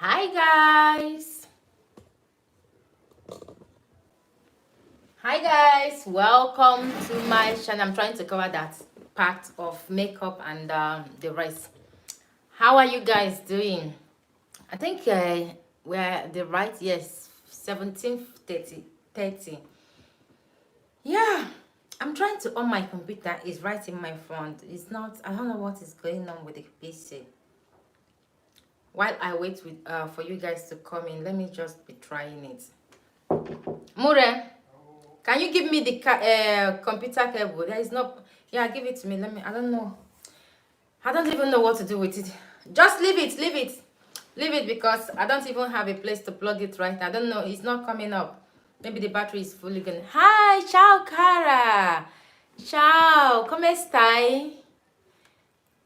Hi guys. Hi guys. Welcome to my channel. I'm trying to cover that part of makeup and the rest. How are you guys doing? I think we're the right, yes, 17:30. Yeah. I'm trying to on my computer. It's right in my front. It's not, I don't know what is going on with the PC. While I wait with for you guys to come in, let me just be trying it. Mure. Can you give me the computer cable? There is no. Yeah, give it to me. Let me. I don't know. I don't even know what to do with it. Just leave it. Leave it. Leave it because I don't even have a place to plug it right now. I don't know. It's not coming up. Maybe the battery is fully gone. Hi, ciao, Cara. Ciao. Come stai?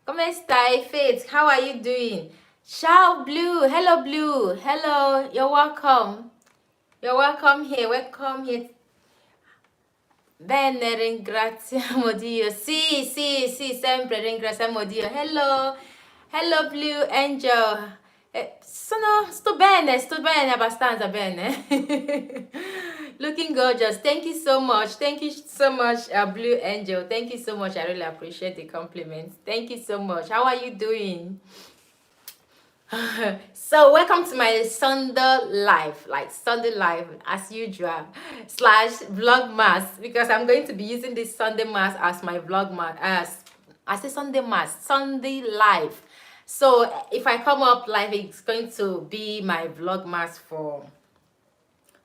Come stai, Faith? How are you doing? Ciao, Blue. Hello, Blue. Hello. You're welcome. You're welcome here. Welcome here. Bene, ringraziamo Dio. Sì, sì, sì, sempre ringraziamo Dio. Hello, hello Blue Angel. Sto bene, abbastanza bene. Looking gorgeous. Thank you so much. Thank you so much, Blue Angel. Thank you so much. I really appreciate the compliments. Thank you so much. How are you doing? So welcome to my Sunday live, like Sunday live as usual slash vlogmas, because I'm going to be using this Sunday mass as my vlogmas, as a Sunday mass, Sunday live. So if I come up live, it's going to be my vlogmas for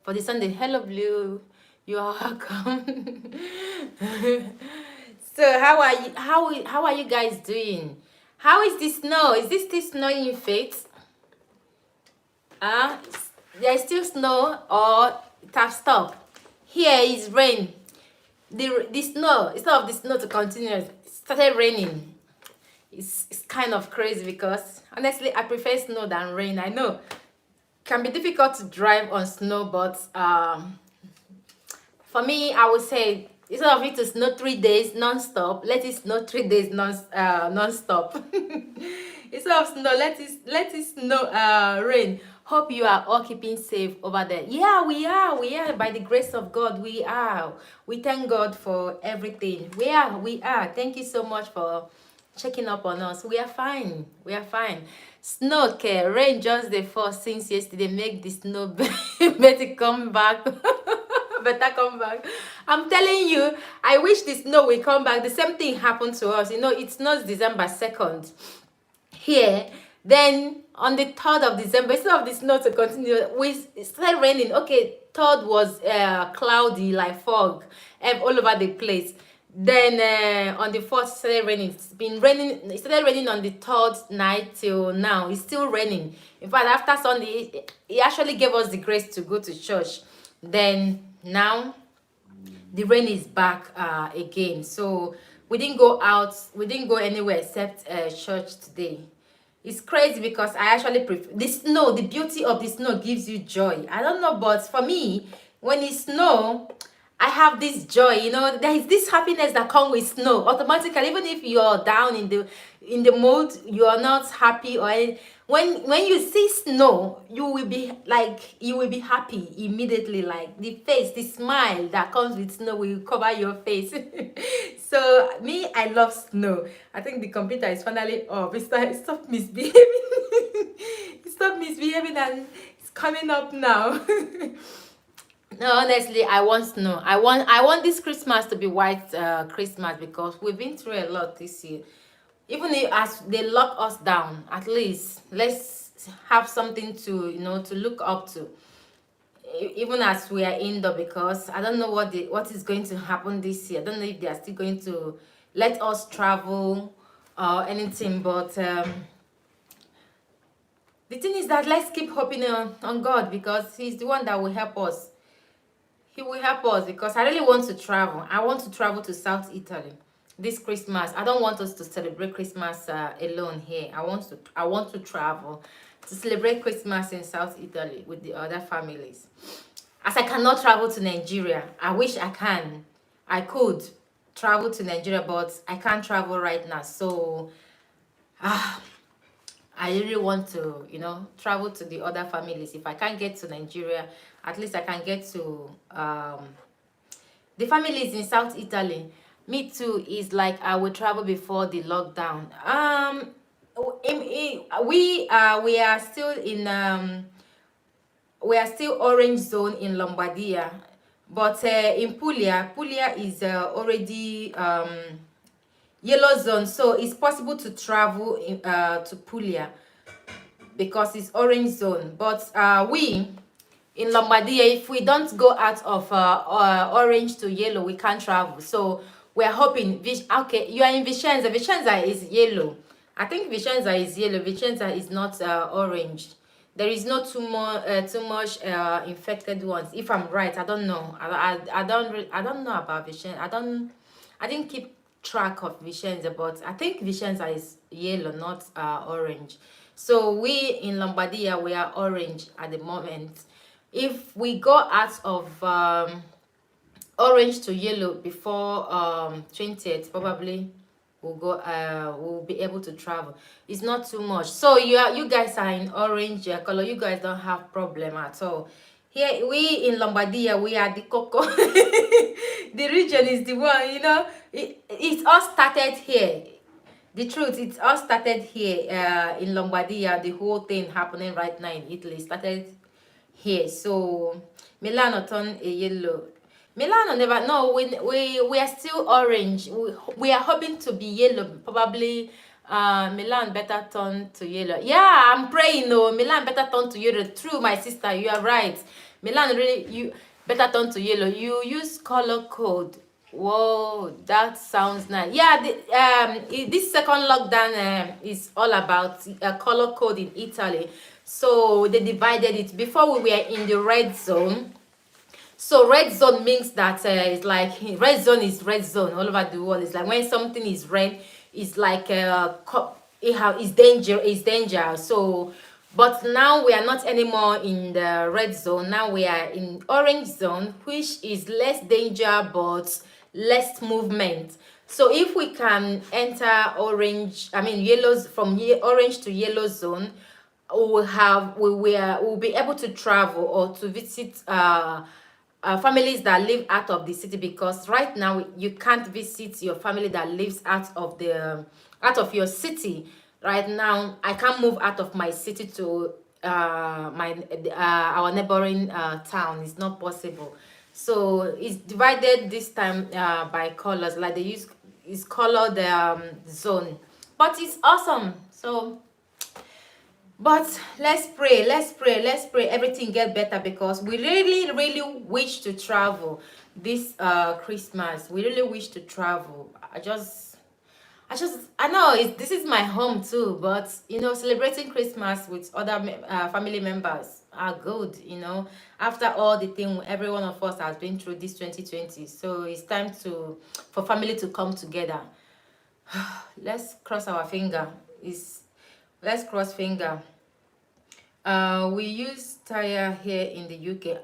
the Sunday. Hello Blue, you are welcome. So how are you guys doing? How is the snow? Is this still snowing in Faith? Uh, there's still snow or it has stopped. Here is rain. The snow, instead of the snow to continue, it started raining. It's kind of crazy because honestly I prefer snow than rain. I know it can be difficult to drive on snow, but for me I would say instead of it to snow 3 days non-stop, let it snow 3 days non-stop. Instead of snow, let it snow rain. Hope you are all keeping safe over there. Yeah, we are by the grace of God. We thank God for everything. We are Thank you so much for checking up on us. We are fine. Snow care, rain just the fall since yesterday. Make the snow better come back. Better come back. I'm telling you, I wish the snow will come back. The same thing happened to us. It's not December 2nd here. Then on the 3rd of December, instead of the snow to continue, it started raining. Okay, 3rd was cloudy like fog all over the place. Then on the 4th, it started raining. It's been raining. It started raining on the 3rd night till now. It's still raining. In fact, after Sunday, he actually gave us the grace to go to church. Then now the rain is back again. So we didn't go out. We didn't go anywhere except church today. It's crazy because I actually prefer the snow. The beauty of the snow gives you joy. I don't know, but for me, when it's snow, I have this joy. There is this happiness that comes with snow automatically. Even if you're down in the mood, you are not happy when you see snow, you will be happy immediately. Like the smile that comes with snow will cover your face. So me, I love snow. I think the computer is finally off. Stop misbehaving. Stop misbehaving, and it's coming up now. No, honestly, I want snow. I want this Christmas to be white Christmas, because we've been through a lot this year. Even if as they lock us down, at least let's have something to look up to. Even as we are indoor, because I don't know what is going to happen this year. I don't know if they are still going to let us travel or anything, but the thing is that let's keep hoping on God, because he's the one that will help us. He will help us, because I really want to travel. I want to travel to South Italy this Christmas. I don't want us to celebrate Christmas alone here. I want to travel to celebrate Christmas in South Italy with the other families. As I cannot travel to Nigeria, I wish I could travel to Nigeria, but I can't travel right now. So I I really want to, travel to the other families. If I can't get to Nigeria, at least I can get to the families in South Italy. Me too. Is like I will travel before the lockdown. We are still in orange zone in Lombardia, but in Puglia is already yellow zone, so it's possible to travel to Puglia because it's orange zone. But we in Lombardia, if we don't go out of orange to yellow, we can't travel. So we're hoping. Okay, you are in Vicenza. Vicenza is yellow. I think Vicenza is yellow. Vicenza is not orange. There is not too much infected ones. If I'm right, I don't know. I don't know about Vicenza. I didn't keep track of Vicenza, but I think Vicenza is yellow, not orange. So we in Lombardia, we are orange at the moment. If we go out of orange to yellow before 20th, probably we'll be able to travel. It's not too much. So you guys are in orange color. You guys don't have problem at all. Here we in Lombardia, we are the cocoa. The region is the one, it all started here. The truth, it all started here in Lombardia. The whole thing happening right now in Italy started here. So Milano turned a yellow. Milano never. No, we are still orange. We are hoping to be yellow. Probably Milan better turn to yellow. Yeah, I'm praying. No, Milan better turn to yellow. True, my sister, you are right. Milan really, you better turn to yellow. You use color code. Whoa, that sounds nice. Yeah, this second lockdown is all about color code in Italy. So they divided it. Before we were in the red zone. So red zone means that it's like red zone is red zone all over the world. It's like when something is red, it's like it's danger. It's danger. So, but now we are not anymore in the red zone. Now we are in orange zone, which is less danger but less movement. So if we can enter orange, I mean yellows from orange to yellow zone, we'll be able to travel or to visit families that live out of the city, because right now you can't visit your family that lives out of your city. Right now I can't move out of my city to our neighboring town. It's not possible. So it's divided this time by colors, like they use is colored zone, but it's awesome. So but let's pray everything get better, because we really wish to travel this Christmas. We really wish to travel. I know this is my home too, but celebrating Christmas with other family members are good, after all the thing every one of us has been through this 2020. So it's time for family to come together. Let's cross our finger. Let's cross finger. We use tire here in the UK.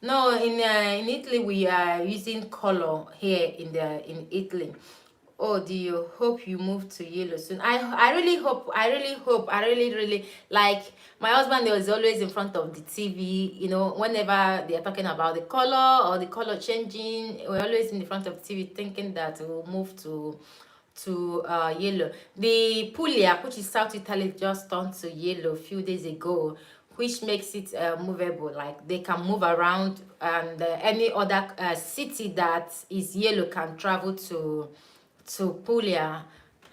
No, in Italy we are using color here in Italy. Oh, do you hope you move to yellow soon? I really hope. I really like. My husband was always in front of the TV. Whenever they are talking about the color or the color changing, we're always in the front of the TV thinking that we'll move to yellow. The Puglia, which is South Italy, just turned to yellow a few days ago, which makes it movable. Like they can move around, and any other city that is yellow can travel to Puglia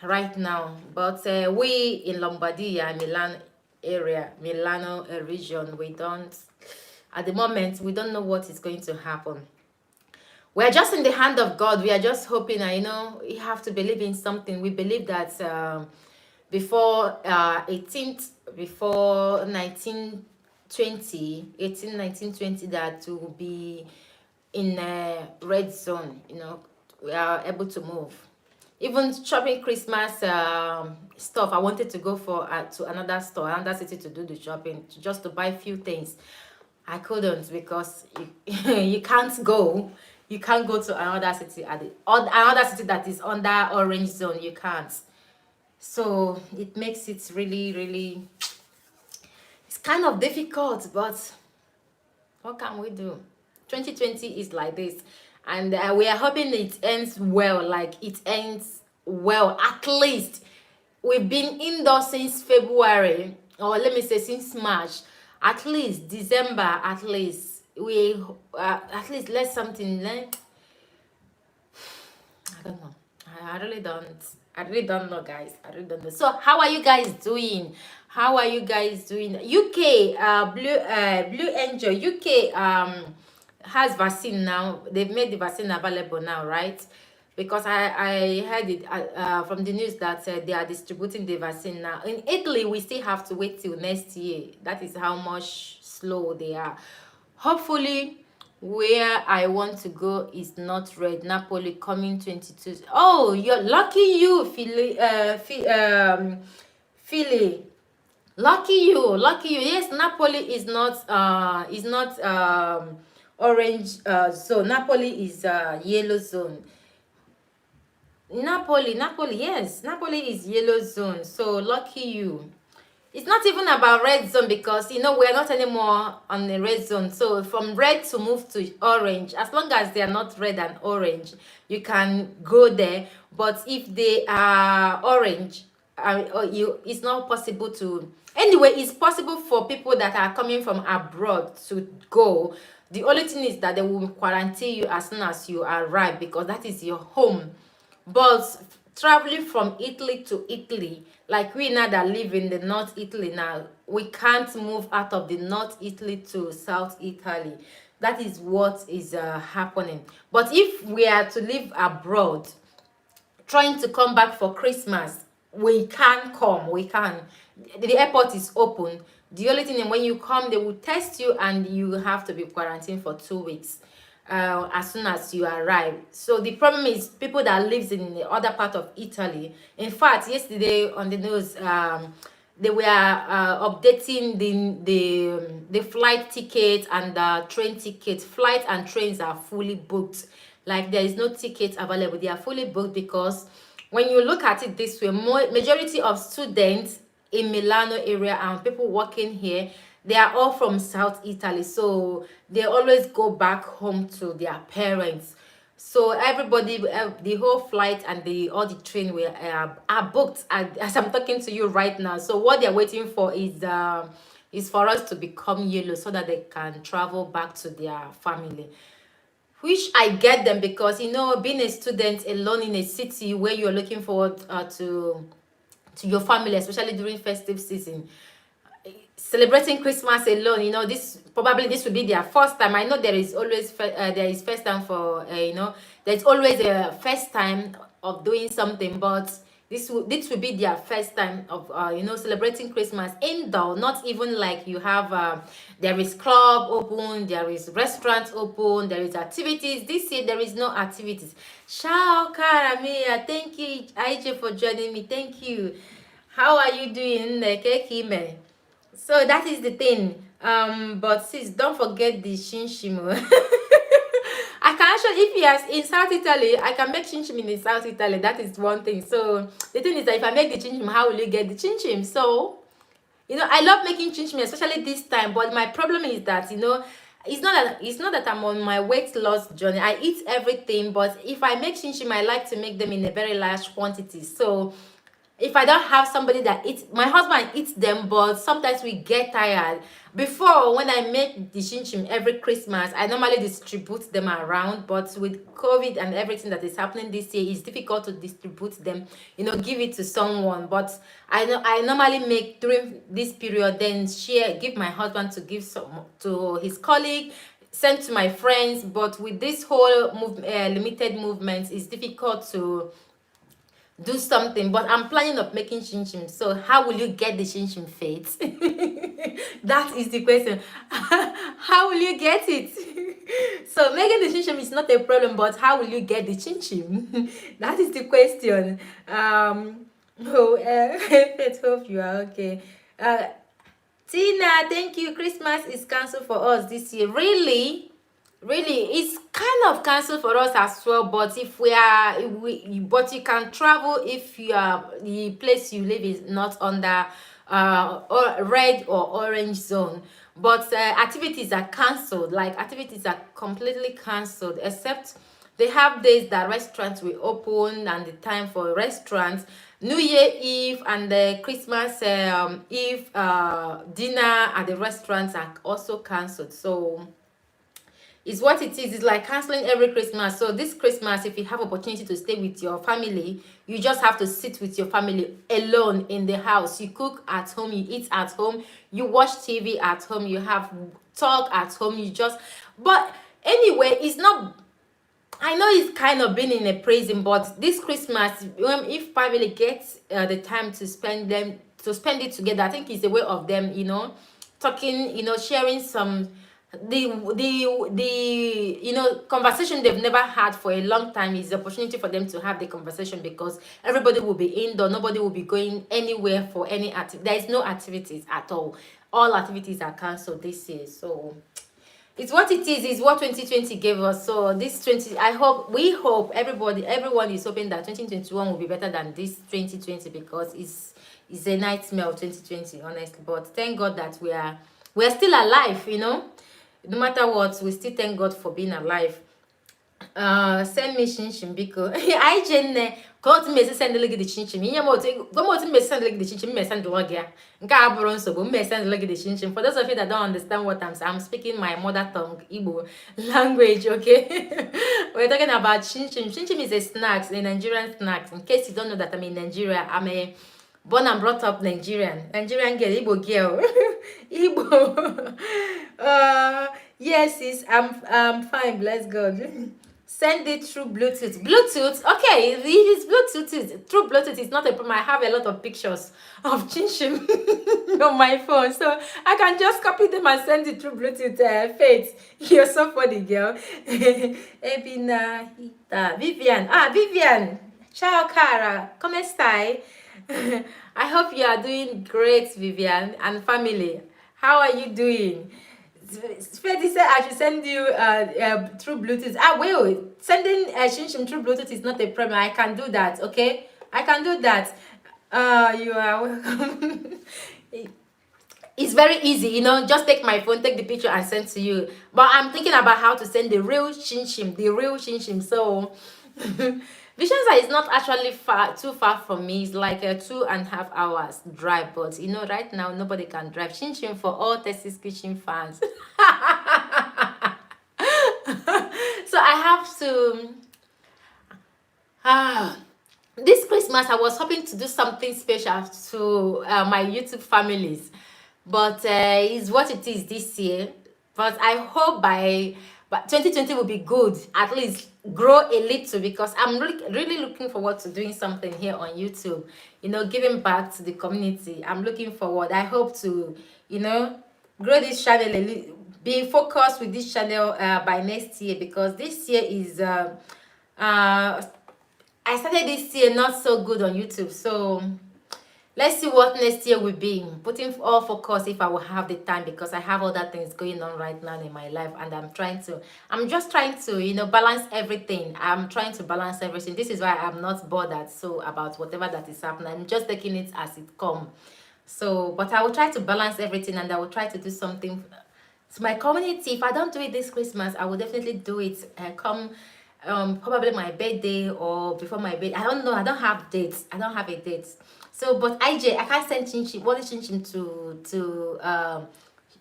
right now. But we in Lombardia, Milano region, we don't, at the moment, we don't know what is going to happen. We are just in the hand of God. We are just hoping. We have to believe in something. We believe that before 1920, that will be in a red zone. We are able to move. Even shopping Christmas stuff, I wanted to go to another store, another city, to do the shopping, just to buy a few things. I couldn't, because you can't go. You can't go to another city another city that is under orange zone. You can't. So it makes it really, really, it's kind of difficult, but what can we do? 2020 is like this, and we are hoping it ends well. Like it ends well. At least we've been indoors since February, or let me say since March. At least December. At least we at least let something. I don't know. I really don't. I really don't know, guys. I really don't know. So, how are you guys doing? How are you guys doing? UK, Blue Angel, UK has vaccine now. They've made the vaccine available now, right? Because I heard it from the news that they are distributing the vaccine now. In Italy, we still have to wait till next year. That is how much slow they are. Hopefully, where I want to go is not red. Napoli coming 22. Oh, you're lucky you, Philly. Lucky you. Yes, Napoli is not orange zone. Napoli is yellow zone. Napoli, yes, Napoli is yellow zone. So lucky you. It's not even about red zone because we're not anymore on the red zone. So from red to move to orange, as long as they are not red and orange, you can go there. But if they are orange, it's not possible to. Anyway, it's possible for people that are coming from abroad to go. The only thing is that they will quarantine you as soon as you arrive, because that is your home. But traveling from Italy to Italy, like we now that live in the North Italy now, we can't move out of the North Italy to South Italy. That is what is happening. But if we are to live abroad, trying to come back for Christmas, we can come. We can. The airport is open. The only thing is when you come, they will test you and you have to be quarantined for 2 weeks as soon as you arrive. So the problem is people that lives in the other part of Italy. In fact, yesterday on the news, they were updating the flight tickets and the train tickets. Flight and trains are fully booked. Like there is no ticket available. They are fully booked because when you look at it this way, majority of students in Milano area and people working here, they are all from South Italy, so they always go back home to their parents. So everybody, the whole flight and all the train are booked as I'm talking to you right now. So what they're waiting for is for us to become yellow so that they can travel back to their family. Which I get them, because being a student alone in a city where you're looking forward to your family, especially during festive season, celebrating Christmas alone, this will be their first time. I know there is always there is first time for there's always a first time of doing something, but this will be their first time of celebrating Christmas indoor. Not even like you have there is club open, there is restaurant open, there is activities. This year there is no activities. Ciao cara mia, thank you IJ for joining me. Thank you. How are you doing, Kekime? So that is the thing. But sis, don't forget the chinchim. I can actually, if you are in South Italy, I can make chinchim in South Italy. That is one thing. So the thing is that if I make the chinchim, how will you get the chinchim? So I love making chinchim, especially this time. But my problem is that it's not that I'm on my weight loss journey. I eat everything, but if I make chinchim, I like to make them in a very large quantity. So if I don't have somebody that eats, my husband eats them, but sometimes we get tired. Before, when I make the chin every Christmas, I normally distribute them around, but with COVID and everything that is happening this year, it's difficult to distribute them, give it to someone. But I normally make during this period, then give my husband to give some to his colleague, send to my friends. But with this whole limited movement, it's difficult to do something. But I'm planning of making chin. So how will you get the chin, Faith? That is the question. How will you get it? So making the chin is not a problem, but how will you get the chin? That is the question. Let's hope you are okay. Tina, thank you. Christmas is cancelled for us this year. Really? really, it's kind of cancelled for us as well. But but you can travel if the place you live is not under or red or orange zone. But activities are cancelled. Like activities are completely cancelled, except they have days that restaurants will open and the time for restaurants. New Year Eve and the Christmas Eve dinner at the restaurants are also cancelled. So is what it is. It's like canceling every Christmas. So this Christmas, if you have opportunity to stay with your family, you just have to sit with your family alone in the house. You cook at home, you eat at home, you watch TV at home, you have talk at home, you just, but anyway, it's not, I know it's kind of been in a prison, but this Christmas, if family gets the time to spend it together, I think it's a way of them, talking, sharing some conversation they've never had for a long time. Is the opportunity for them to have the conversation, because everybody will be indoor, nobody will be going anywhere for any activity. There is no activities at all activities are cancelled this year. So it's what it is what 2020 gave us. So this 20, we hope everyone is hoping that 2021 will be better than this 2020, because it's a nightmare of 2020, honestly. But thank God that we're still alive, no matter what. We still thank God for being alive. Send me chinchin biko. I jenne ka otu mesi send gị the chinchin. Ihe mo otu mesi send gị the chinchin, me send log ya. Nke abụrụ nsogbu, me send gị the chinchin. For those of you that don't understand what I'm speaking my mother tongue Igbo language, okay? We're talking about chinchin. Chinchin is a snack, a Nigerian snack. In case you don't know that I'm in Nigeria, I'm a born and brought up Nigerian girl, Igbo girl. Igbo. Yes, I'm fine, bless God. Send it through Bluetooth. Bluetooth, okay, it is Bluetooth. Through Bluetooth is not a problem. I have a lot of pictures of Chinchin on my phone, so I can just copy them and send it through Bluetooth. Faith, you're so funny, girl. Ebina, Vivian. Vivian. Ciao, cara. Come stai? I hope you are doing great, Vivian, and family. How are you doing? Freddy said I should send you through Bluetooth. Well, sending Shinshin through Bluetooth is not a problem. I can do that, okay? I can do that. You are welcome. It's very easy, just take my phone, take the picture and send to you. But I'm thinking about how to send the real Shinshin. So Vicenza is not actually too far from me. It's like a 2.5 hours drive. But right now nobody can drive. Shinshin for all Texas Kitchen fans. So I have to. This Christmas I was hoping to do something special to my YouTube families, but it's what it is this year. But I hope but 2020 will be good, at least grow a little, because I'm really looking forward to doing something here on YouTube, giving back to the community. I'm looking forward. I hope to grow this channel a little, be focused with this channel by next year, because this year is I started this year not so good on YouTube. So let's see what next year will be. Putting all focus if I will have the time, because I have other things going on right now in my life, and I'm just trying to balance everything. I'm trying to balance everything. This is why I'm not bothered so about whatever that is happening. I'm just taking it as it comes. So, but I will try to balance everything, and I will try to do something to my community. If I don't do it this Christmas, I will definitely do it come probably my birthday or before my birthday. I don't know. I don't have dates. I don't have a date. So, but IJ, I can't send Chinchin. What is Chinchin to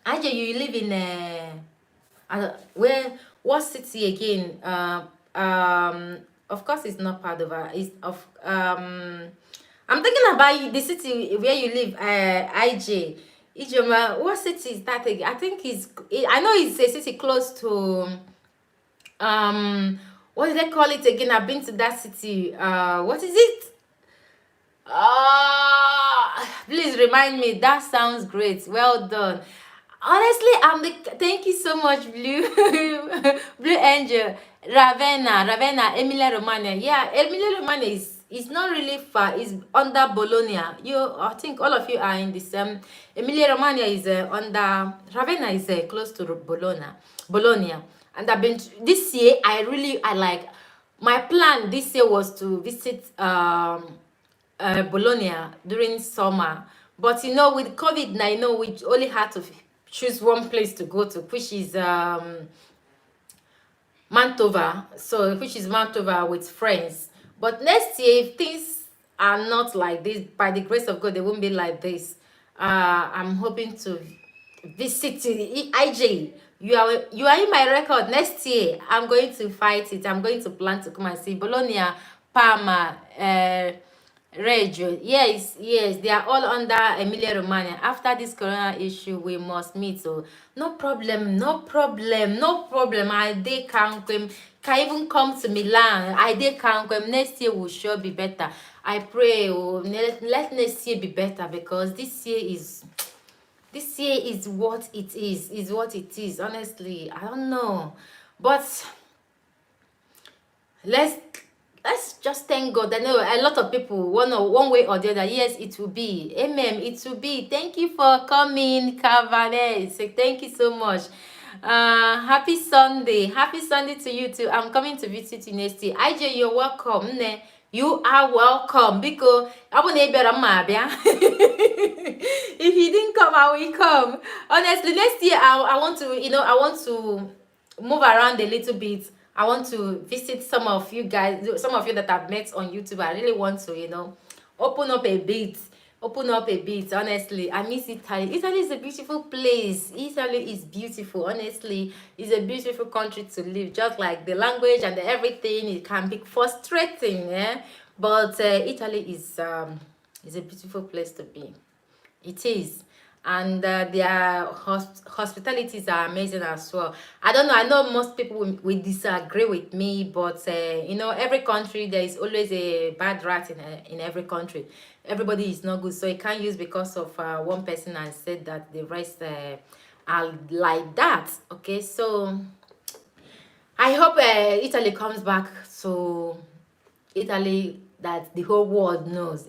IJ? You live in what city again? Of course, it's not Padova. It's of I'm thinking about the city where you live. IJ, Ijoma. What city is that again? I think I know it's a city close to what do they call it again? I've been to that city. What is it? Please remind me. That sounds great. Well done. Honestly, thank you so much, Blue Blue Angel. Ravenna, Emilia Romagna. Yeah, Emilia Romagna is not really far. It's under Bologna. I think all of you are in this. Emilia Romagna is under Ravenna is close to Bologna. And I've been this year. I like my plan this year was to visit Bologna during summer, but with COVID now, we only had to choose one place to go to, which is Mantova. So which is Mantova with friends. But next year, if things are not like this, by the grace of God, they won't be like this. I'm hoping to visit IJ. You are in my record. Next year I'm going to fight it. I'm going to plan to come and see Bologna, Parma, Reggio. Yes, they are all under Emilia Romagna. After this corona issue, we must meet. So no problem. I they can even come to Milan. I they can come. Next year will sure be better. I pray. Let next year be better, because this year is what it is what it is. Honestly, I don't know, but let's just thank God. I know a lot of people one way or the other. Yes, it will be. Amen. It will be. Thank you for coming, Cavalier. So thank you so much. Happy Sunday to you too. I'm coming to visit you next year. IJ, you're welcome. You are welcome, because if you didn't come, I will come. Honestly, next year I want to move around a little bit. I want to visit some of you guys, some of you that I've met on YouTube. I really want to, open up a bit. Honestly, I miss Italy. Italy is a beautiful place. Italy is beautiful. Honestly, it's a beautiful country to live. Just like the language and everything, it can be frustrating, but Italy is a beautiful place to be. It is. And their hospitalities are amazing as well. I don't know, I know most people will disagree with me, but every country, there is always a bad rat in every country. Everybody is not good, so you can't use because of one person and said that the rest are like that. Okay, so I hope Italy comes back to Italy that the whole world knows.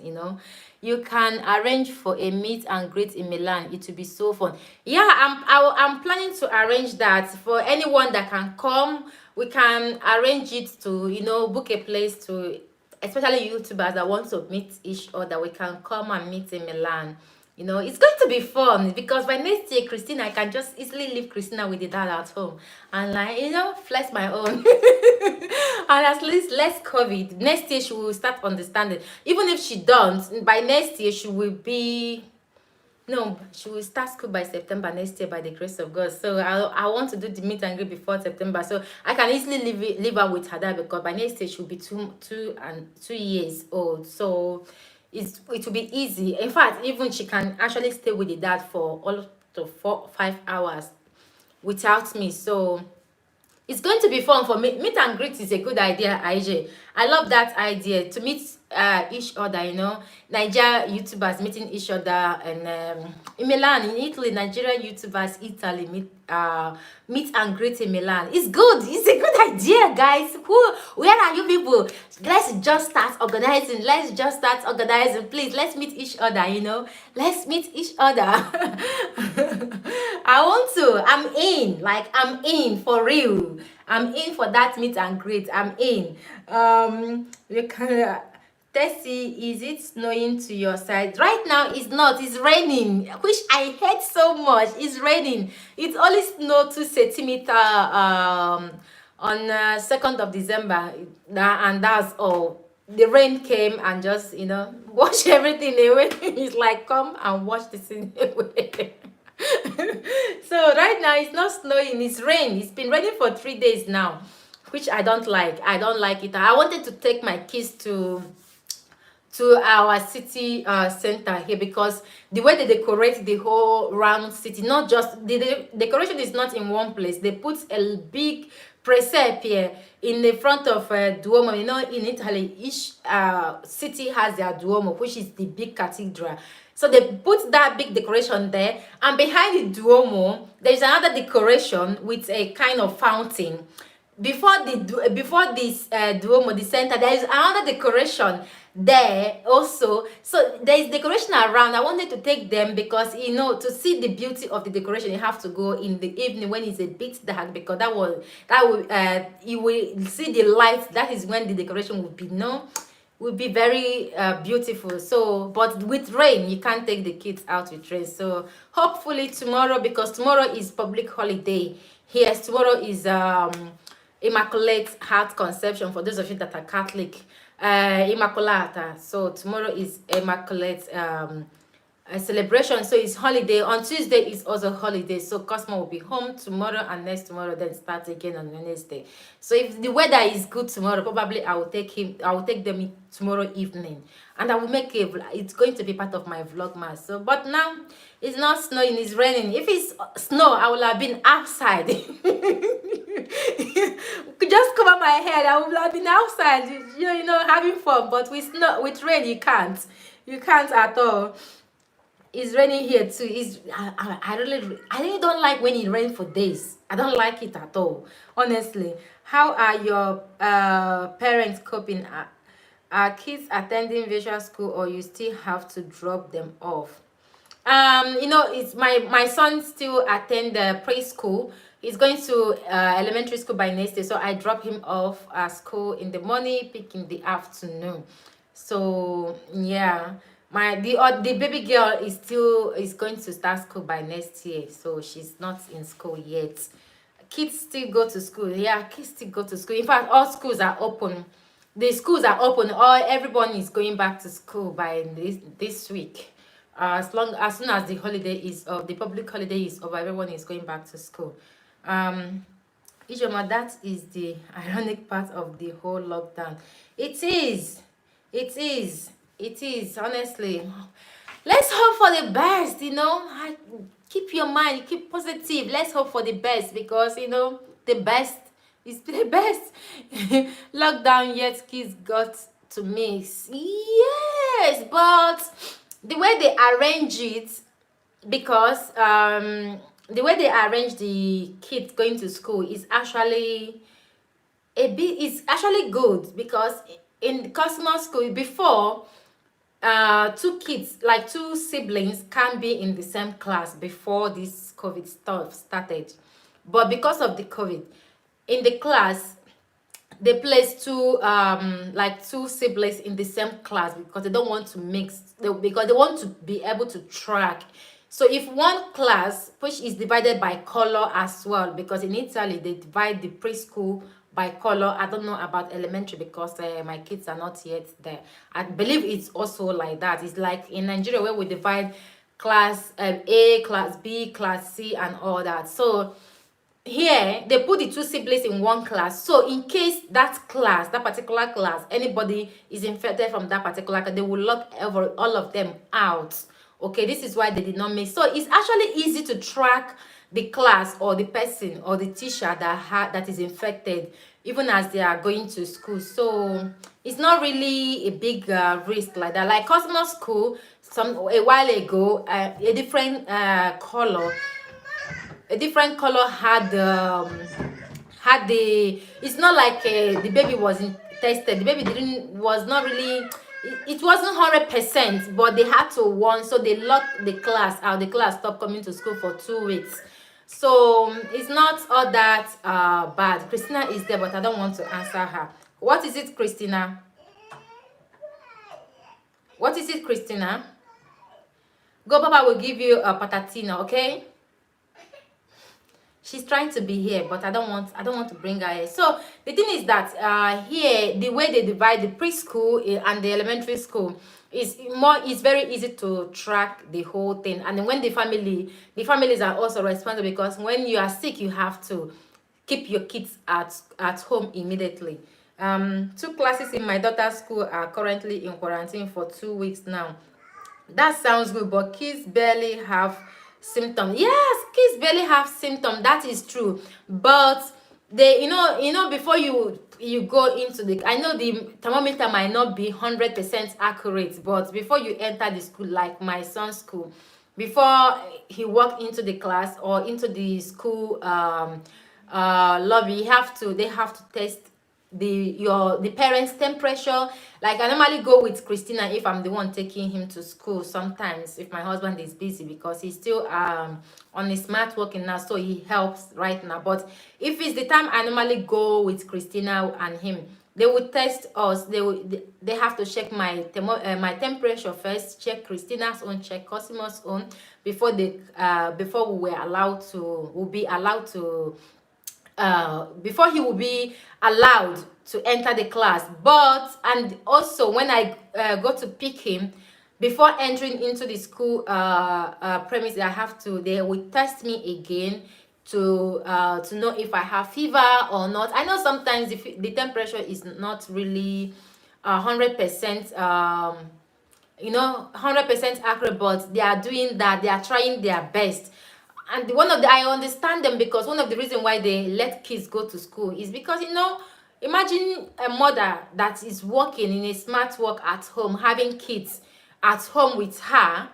You can arrange for a meet and greet in Milan. It will be so fun. Yeah, I'm planning to arrange that for anyone that can come. We can arrange it to book a place to, especially YouTubers that want to meet each other. We can come and meet in Milan. It's going to be fun, because by next year, Christina, I can just easily leave Christina with the dad at home and flex my own. And at least less COVID. Next year she will start understanding. Even if she don't, by next year she will be, no, she will start school by September next year, by the grace of God. So I want to do the meet and greet before September, so I can easily leave her with her dad, because by next year she will be 2 years old. So it will be easy. In fact, even she can actually stay with the dad for all to 4-5 hours without me. So it's going to be fun for me. Meet and greet is a good idea, IJ. I love that idea, to meet each other. Nigeria YouTubers meeting each other, and in Milan, in Italy, Nigerian YouTubers Italy meet and greet in Milan. It's good. It's a good idea, guys. Where are you people? Let's just start organizing. Please, let's meet each other. Let's meet each other. I want to. I'm in for real. I'm in for that meet and greet. I'm in. You can. Tessie, is it snowing to your side? Right now, it's not. It's raining, which I hate so much. It's raining. It only snowed 2 centimeters on 2nd of December, and that's all. The rain came and just wash everything away. It's like, come and wash this thing away. So right now it's not snowing, it's rain. It's been raining for 3 days now, which I don't like. I don't like it. I wanted to take my kids to our city center here, because the way they decorate the whole round city, not just the decoration is not in one place. They put a big presepe here in the front of Duomo. In Italy, each city has their Duomo, which is the big cathedral. So they put that big decoration there, and behind the Duomo, there's another decoration with a kind of fountain. before this Duomo, the center, there is another decoration there also. So there is decoration around. I wanted to take them because, you know, to see the beauty of the decoration, you have to go in the evening when it's a bit dark, because that will you will see the light. That is when the decoration will be, no, will be very beautiful. So, but with rain, you can't take the kids out with rain. So hopefully tomorrow, because tomorrow is public holiday. Yes, tomorrow is Immaculate Heart Conception, for those of you that are Catholic. Immaculata. So tomorrow is Immaculate celebration, so it's holiday. On Tuesday is also holiday, so Cosmo will be home tomorrow and next tomorrow, then start again on Wednesday. So if the weather is good tomorrow, probably I will take them tomorrow evening, and I will make it's going to be part of my vlogmas. So but now it's not snowing, it's raining. If it's snow, I will have been outside. Could just cover my head, I would have been outside, you know, having fun. But with snow, with rain, you can't at all. It's raining here too. I really don't like when it rains for days. I don't like it at all, honestly. How are your parents coping? Are kids attending visual school, or you still have to drop them off? You know, it's my son still attend the preschool. He's going to elementary school by next day, so I drop him off at school in the morning, pick in the afternoon. So yeah, the baby girl is going to start school by next year, so she's not in school yet. Kids still go to school. Yeah, kids still go to school. In fact, all schools are open. The schools are open. Everyone is going back to school by this week. As soon as the holiday is the public holiday is over, everyone is going back to school. Ijoma, that is the ironic part of the whole lockdown. It is honestly. Let's hope for the best, you know. Keep your mind, keep positive. Let's hope for the best, because you know the best is the best. Lockdown, yet kids got to mix. Yes, but the way they arrange it, because the way they arrange the kids going to school is actually it's actually good, because in Cosmo school before, two kids, like two siblings, can be in the same class before this COVID stuff started. But because of the COVID, in the class, they place two siblings in the same class, because they don't want to mix, because they want to be able to track. So if one class, which is divided by color as well, because in Italy they divide the preschool by color. I don't know about elementary, because my kids are not yet there. I believe it's also like that. It's like in Nigeria, where we divide class A, class B, class C, and all that. So here they put the two siblings in one class, so in case that particular class, anybody is infected from that particular class, they will lock all of them out. Okay, this is why they did not mix. So it's actually easy to track the class or the person or the teacher that is infected, even as they are going to school. So it's not really a big risk like that. Like Cosmo School, a while ago, a different color had the, it's not like the baby wasn't tested. The baby was not really, it wasn't 100%, but they had to warn, so they locked the class out. The class stopped coming to school for 2 weeks. So it's not all that bad. Christina is there, but I don't want to answer her. What is it, Christina? What is it, Christina? Go, Papa will give you a patatina, okay? She's trying to be here, but I don't want to bring her here. So the thing is that here, the way they divide the preschool and the elementary school is very easy to track the whole thing. And then when the families are also responsible, because when you are sick, you have to keep your kids at home immediately. 2 classes in my daughter's school are currently in quarantine for 2 weeks now. That sounds good, but kids barely have symptoms. Yes, kids barely have symptoms. That is true. But they, you know, before you go into the, I know the thermometer might not be 100% accurate, but before you enter the school, like my son's school, before he walked into the class or into the school lobby, they have to test the parents' temperature. Like, I normally go with Christina if I'm the one taking him to school, sometimes if my husband is busy, because he's still on his smart working now, so he helps right now. But if it's the time I normally go with Christina and him, they would test us. They have to check my temperature first, check Christina's own, check Cosimo's own, before we'll be allowed to before he will be allowed to enter the class. But, and also when I go to pick him, before entering into the school premise, they will test me again to know if I have fever or not. I know sometimes if the temperature is not really 100% 100% accurate, but they are doing that, they are trying their best. And I understand them, because one of the reasons why they let kids go to school is because, imagine a mother that is working in a smart work at home, having kids at home with her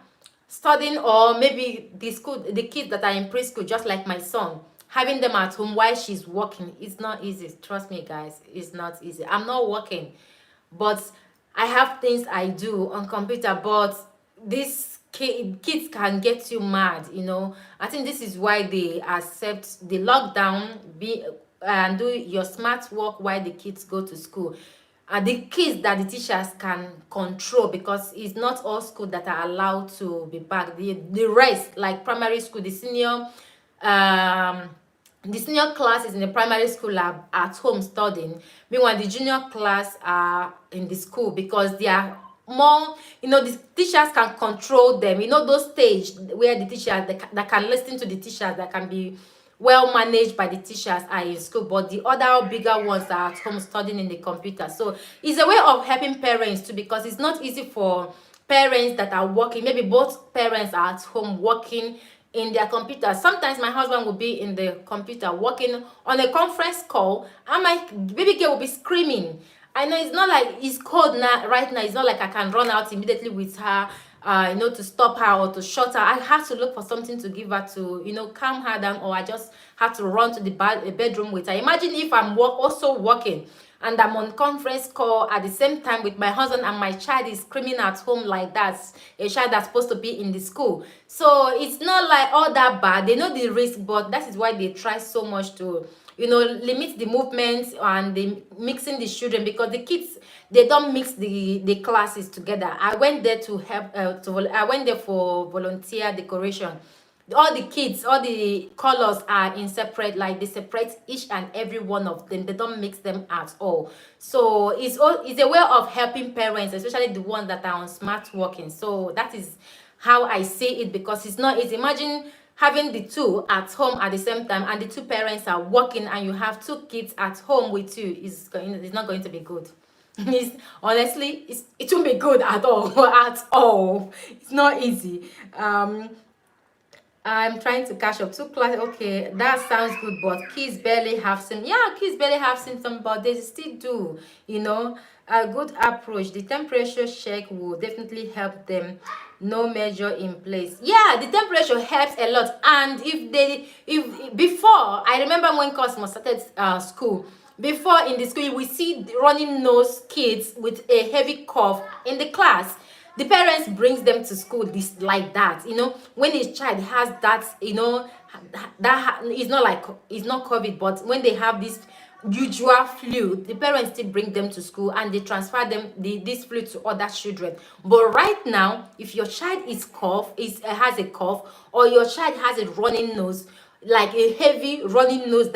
studying, or maybe the kids that are in preschool, just like my son, having them at home while she's working. It's not easy, trust me guys, it's not easy. I'm not working, but I have things I do on computer. But these kids can get you mad. I think this is why they accept the lockdown, and do your smart work while the kids go to school. And the kids that the teachers can control, because it's not all schools that are allowed to be back. The rest, like primary school, the senior class is in the primary school are at home studying. Meanwhile, the junior class are in the school, because they are more, the teachers can control them. Those stage where the teachers that can listen to the teachers, that can be well managed by the teachers, are in school, but the other bigger ones are at home studying in the computer. So it's a way of helping parents too, because it's not easy for parents that are working. Maybe both parents are at home working in their computer. Sometimes my husband will be in the computer working on a conference call, and my baby girl will be screaming. I know it's not like it's cold now, right now. It's not like I can run out immediately with her, to stop her or to shut her. I have to look for something to give her to, calm her down, or I just have to run to the bedroom with her. Imagine if I'm also working and I'm on conference call at the same time with my husband, and my child is screaming at home like that, a child that's supposed to be in the school. So it's not like all that bad. They know the risk, but that is why they try so much to limit the movements and the mixing the children, because the kids, they don't mix the classes together. I went there to help I went there for volunteer decoration. All the kids, all the colors are in separate, like they separate each and every one of them. They don't mix them at all. So it's a way of helping parents, especially the ones that are on smart working. So that is how I see it, because it's not easy. Imagine having the two at home at the same time, and the two parents are working, and you have two kids at home with you. It's not going to be good. Honestly, it won't be good at all. At all, it's not easy. I'm trying to catch up. Two classes, okay, that sounds good, but kids barely have symptoms. Yeah, kids barely have symptoms, but they still do. A good approach. The temperature check will definitely help them. No measure in place. Yeah, the temperature helps a lot. And if before, I remember when Cosmo started school. Before, in the school, we see running nose kids with a heavy cough in the class. The parents brings them to school this like that. When a child has that, that it's not COVID, but when they have this usual flu, the parents still bring them to school, and they transfer them this flu to other children. But right now, if your child has a cough, or your child has a running nose, like a heavy running nose,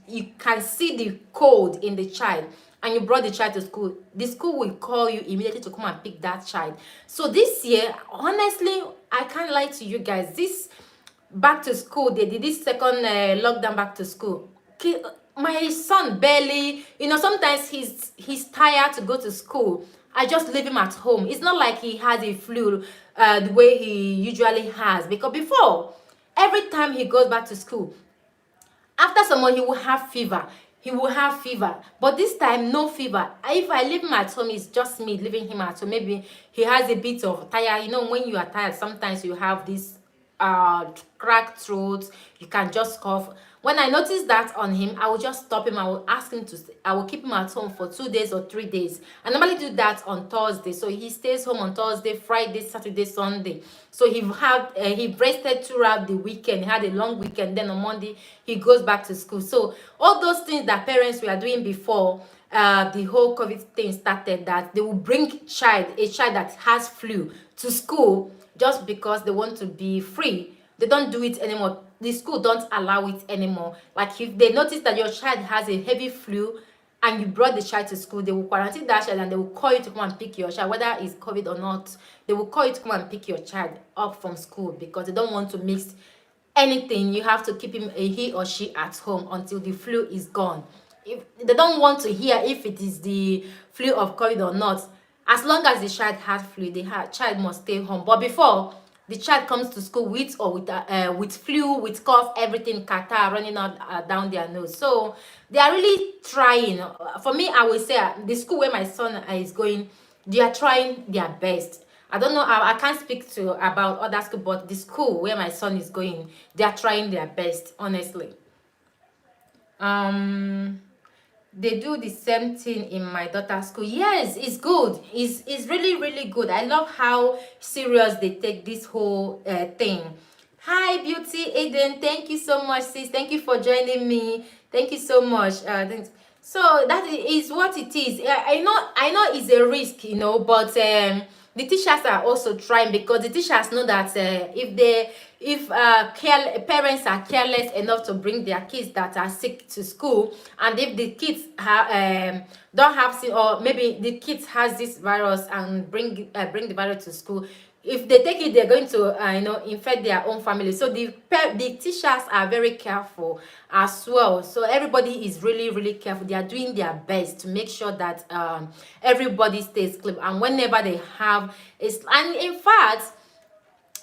you can see the cold in the child, and you brought the child to school, the school will call you immediately to come and pick that child. So this year, honestly, I can't lie to you guys, this back to school, they did this second lockdown back to school. My son barely, sometimes he's tired to go to school. I just leave him at home. It's not like he has a flu the way he usually has, because before, every time he goes back to school, after some month, he will have fever. But this time, no fever. If I leave him at home, it's just me leaving him at home. Maybe he has a bit of tired. When you are tired, sometimes you have this cracked throat. You can just cough. When I notice that on him, I will just stop him. I will ask him to I will keep him at home for 2 days or 3 days. I normally do that on Thursday, so he stays home on Thursday, Friday, Saturday, Sunday. So he rested throughout the weekend. He had a long weekend. Then on Monday he goes back to school. So all those things that parents were doing before the whole COVID thing started, that they will bring a child that has flu to school just because they want to be free. They don't do it anymore. The school don't allow it anymore. Like if they notice that your child has a heavy flu and you brought the child to school, they will quarantine that child and they will call you to come and pick your child, whether it's COVID or not. They will call you to come and pick your child up from school because they don't want to mix anything. You have to keep he or she at home until the flu is gone. If they don't want to hear if it is the flu of COVID or not, as long as the child has flu, the child must stay home. But before the child comes to school with flu, with cough, everything, catarrh running out down their nose, so they are really trying. For me, I will say the school where my son is going, they are trying their best. I don't know, I can't speak to about other school, but the school where my son is going, they are trying their best, honestly. They do the same thing in my daughter's school. Yes, it's good. It's really, really good. I love how serious they take this whole thing. Hi, Beauty Aiden. Thank you so much, sis. Thank you for joining me. Thank you so much. So that is what it is. I know it's a risk, but the teachers are also trying, because the teachers know that if parents are careless enough to bring their kids that are sick to school, and if the kids don't have, or maybe the kids has this virus and bring the virus to school, if they take it, they're going to infect their own family. So the teachers are very careful as well. So everybody is really, really careful. They are doing their best to make sure that everybody stays clean. And whenever they have and in fact,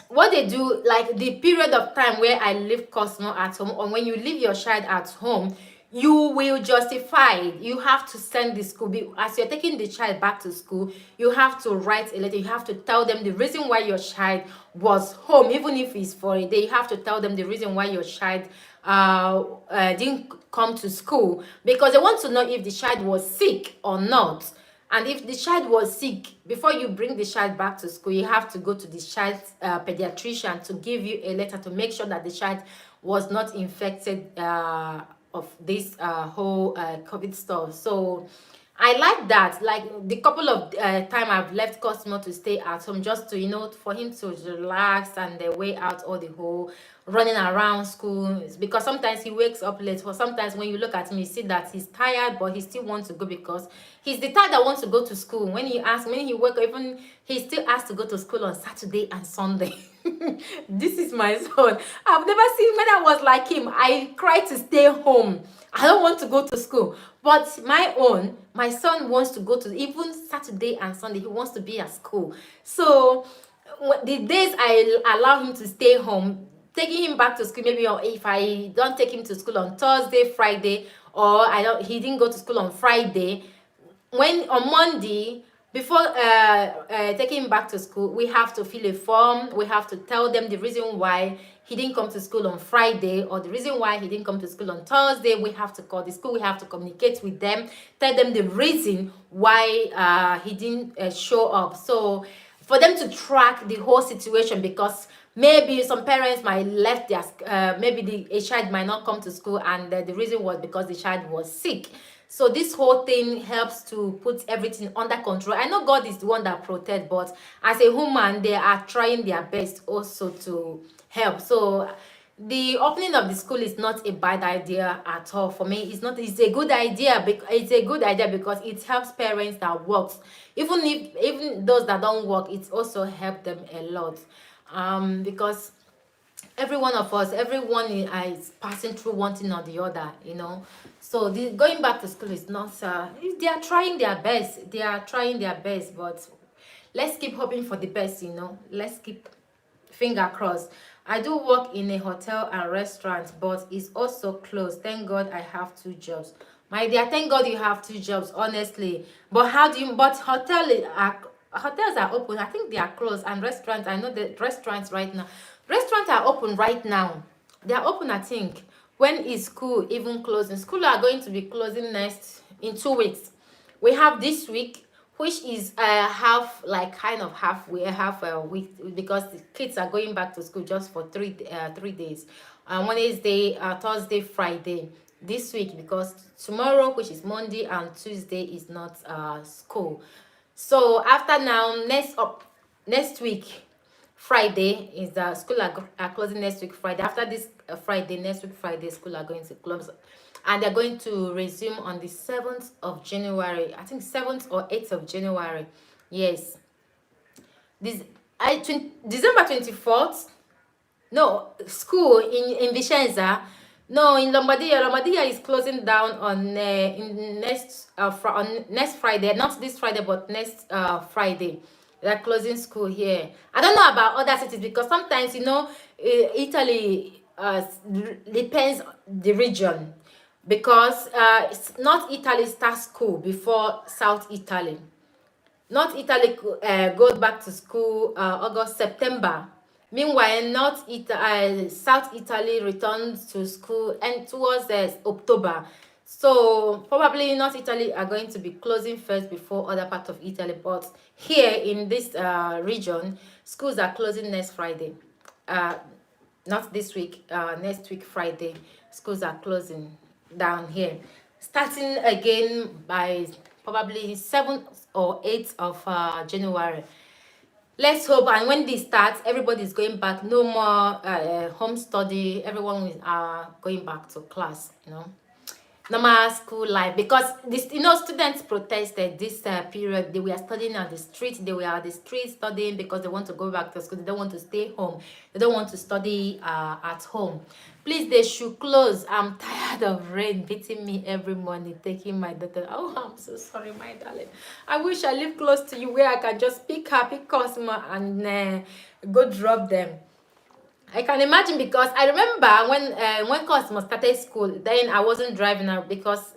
what they do, like the period of time where I leave Cosmo at home, or when you leave your child at home, you will justify it. You have to send the school, as you're taking the child back to school, you have to write a letter. You have to tell them the reason why your child was home, even if it's for a day. You have to tell them the reason why your child didn't come to school, because they want to know if the child was sick or not. And if the child was sick, before you bring the child back to school, you have to go to the child's pediatrician to give you a letter to make sure that the child was not infected of this whole COVID stuff. So I like that. Like the couple of time I've left Cosmo to stay at home, just to for him to relax and weigh out all the whole running around school, because sometimes he wakes up late, or sometimes when you look at him, you see that he's tired, but he still wants to go, because he's the type that wants to go to school. When he wake up, even he still has to go to school on Saturday and Sunday. This is my son. I've never seen, when I was like him, I cried to stay home. I don't want to go to school. But my son wants to go to, even Saturday and Sunday, he wants to be at school. So the days I allow him to stay home, taking him back to school, maybe, or if I don't take him to school on Thursday, Friday, or he didn't go to school on Friday, when on Monday, before taking him back to school, we have to fill a form. We have to tell them the reason why he didn't come to school on Friday, or the reason why he didn't come to school on Thursday. We have to call the school. We have to communicate with them, tell them the reason why he didn't show up. So for them to track the whole situation, because maybe some parents might left their maybe a child might not come to school, and the reason was because the child was sick. So this whole thing helps to put everything under control. I know God is the one that protects, but as a human, they are trying their best also to help. So the opening of the school is not a bad idea at all. For me, it's a good idea. It's a good idea because it helps parents that works. Even those that don't work, it also helps them a lot. Because every one of us, everyone is passing through one thing or the other. So going back to school is not, they are trying their best. They are trying their best, but let's keep hoping for the best. Let's keep finger crossed. I do work in a hotel and restaurant, but it's also closed. Thank God I have 2 jobs. My dear, thank God you have 2 jobs, honestly. But hotels are open. I think they are closed. And restaurants, I know the restaurants right now. Restaurants are open right now. They are open, I think. When is school even closing? School are going to be closing next in 2 weeks. We have this week, which is half, like kind of halfway, half a week, because the kids are going back to school just for 3 days. Wednesday, Thursday, Friday this week, because tomorrow, which is Monday, and Tuesday is not school. So after now, next week Friday is the school are closing next week Friday. After this Friday, next week Friday, school are going to close, and they're going to resume on the 7th of January. I think 7th or 8th of January. Yes, this December 24th. No, school in Vicenza. No, in Lombardia. Lombardia is closing down on on next Friday. Not this Friday, but next Friday. They're closing school here. I don't know about other cities, because sometimes, Italy depends the region, because North Italy starts school before South Italy. North Italy goes back to school August, September. Meanwhile, South Italy returns to school and towards October. So probably North Italy are going to be closing first before other parts of Italy. But here in this region, schools are closing next Friday. Uh, Not this week, next week Friday, schools are closing down here, starting again by probably 7th or 8th of January. Let's hope. And when this starts, everybody's going back. No more home study. Everyone is going back to class, normal school life, because this, students protested this period. They were studying on the street. They were at the street studying because they want to go back to school. They don't want to stay home. They don't want to study at home. Please, they should close. I'm tired of rain beating me every morning, taking my daughter. Oh, I'm so sorry, my darling. I wish I live close to you, where I can just pick Cosmo and go drop them. I can imagine, because I remember when Cosmo started school, then I wasn't driving out, because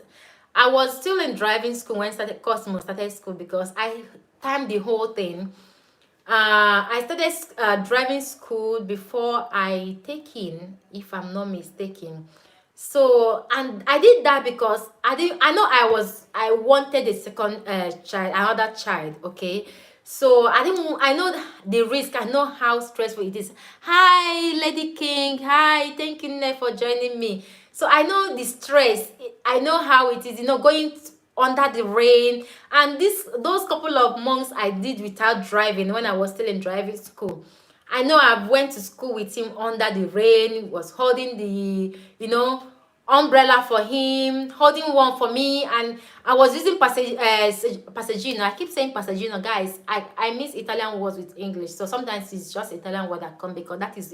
I was still in driving school when Cosmo started school, because I timed the whole thing. I started driving school before I take in, if I'm not mistaken. So, and I did that because I wanted a second child, another child, okay. So I know the risk. I know how stressful it is. Hi, Lady King. Hi, thank you, Nne, for joining me. So I know the stress. I know how it is, going under the rain. And those couple of months I did without driving, when I was still in driving school. I know I went to school with him under the rain, was holding the, umbrella for him, holding one for me, and I was using Passaggino. I keep saying Passaggino, guys. I miss Italian words with English, so sometimes it's just Italian word that come, because that is,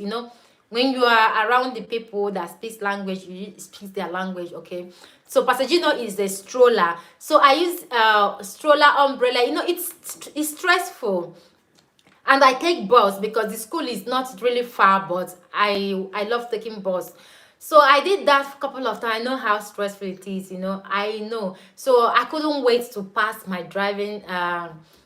when you are around the people that speak language, you speak their language, okay. So Passaggino is a stroller. So I use stroller umbrella. It's stressful. And I take bus because the school is not really far, but I love taking bus. So I did that a couple of times. I know how stressful it is, I know. So I couldn't wait to pass my driving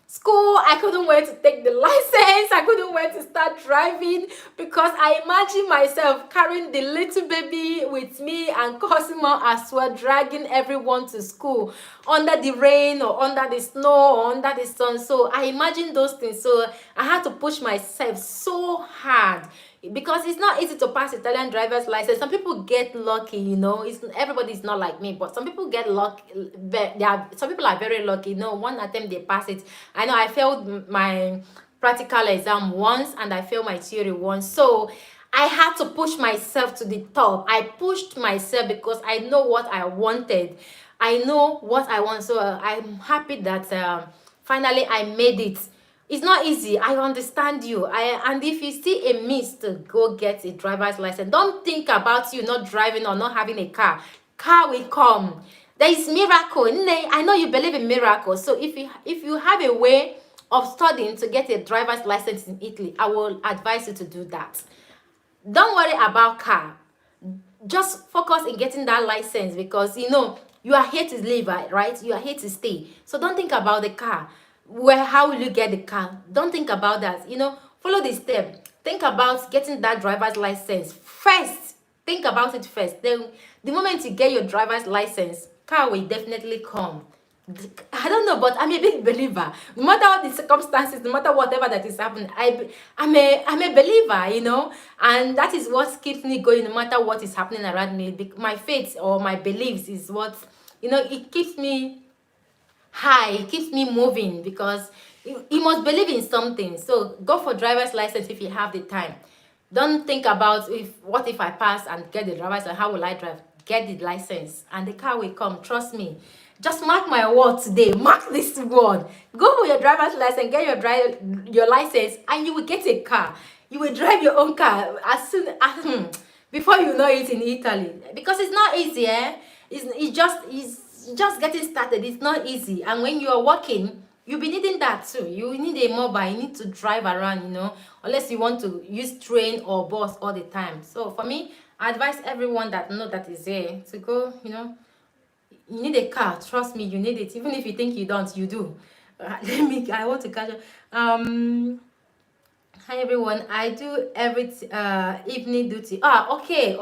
school. I couldn't wait to take the license. I couldn't wait to start driving, because I imagine myself carrying the little baby with me and Cosimo as well, dragging everyone to school under the rain or under the snow or under the sun. So I imagine those things. So I had to push myself so hard, because it's not easy to pass Italian driver's license. Some people get lucky, everybody's not like me, but some people get lucky. Some people are very lucky. One attempt they pass it. I know I failed my practical exam once, and I failed my theory once. So I had to push myself to the top. I pushed myself because I know what I wanted. I know what I want. So I'm happy that finally I made it. It's not easy. I understand you. And if you see a miss to go get a driver's license, don't think about you not driving or not having a car. Car will come. There is miracle. I know you believe in miracles. So if you have a way of studying to get a driver's license in Italy, I will advise you to do that. Don't worry about car. Just focus in getting that license, because you are here to live, right? You are here to stay. So don't think about the car. How will you get the car? Don't think about that. Follow the step. Think about getting that driver's license first. Think about it first. Then the moment you get your driver's license, car will definitely come. I don't know, but I'm a big believer. No matter what the circumstances, no matter whatever that is happening, I'm a believer, you know, and that is what keeps me going no matter what is happening around me. My faith or my beliefs is what, you know, it keeps me high, it keeps me moving, because you must believe in something. So go for driver's license if you have the time. Don't think about what if I pass and get the driver's license, how will I drive? Get the license and the car will come. Trust me. Just mark my word today. Mark this word. Go for your driver's license, get your license, and you will get a car. You will drive your own car as soon as before you know it in Italy. Because it's not easy, eh? It's just getting started. It's not easy. And when you are working, you'll be needing that too. You need a mobile. You need to drive around, you know, unless you want to use train or bus all the time. So for me, I advise everyone that know that is there to go, you know, you need a car. Trust me, you need it. Even if you think you don't, you do. I want to catch up. Hi everyone, I do every evening duty. Okay,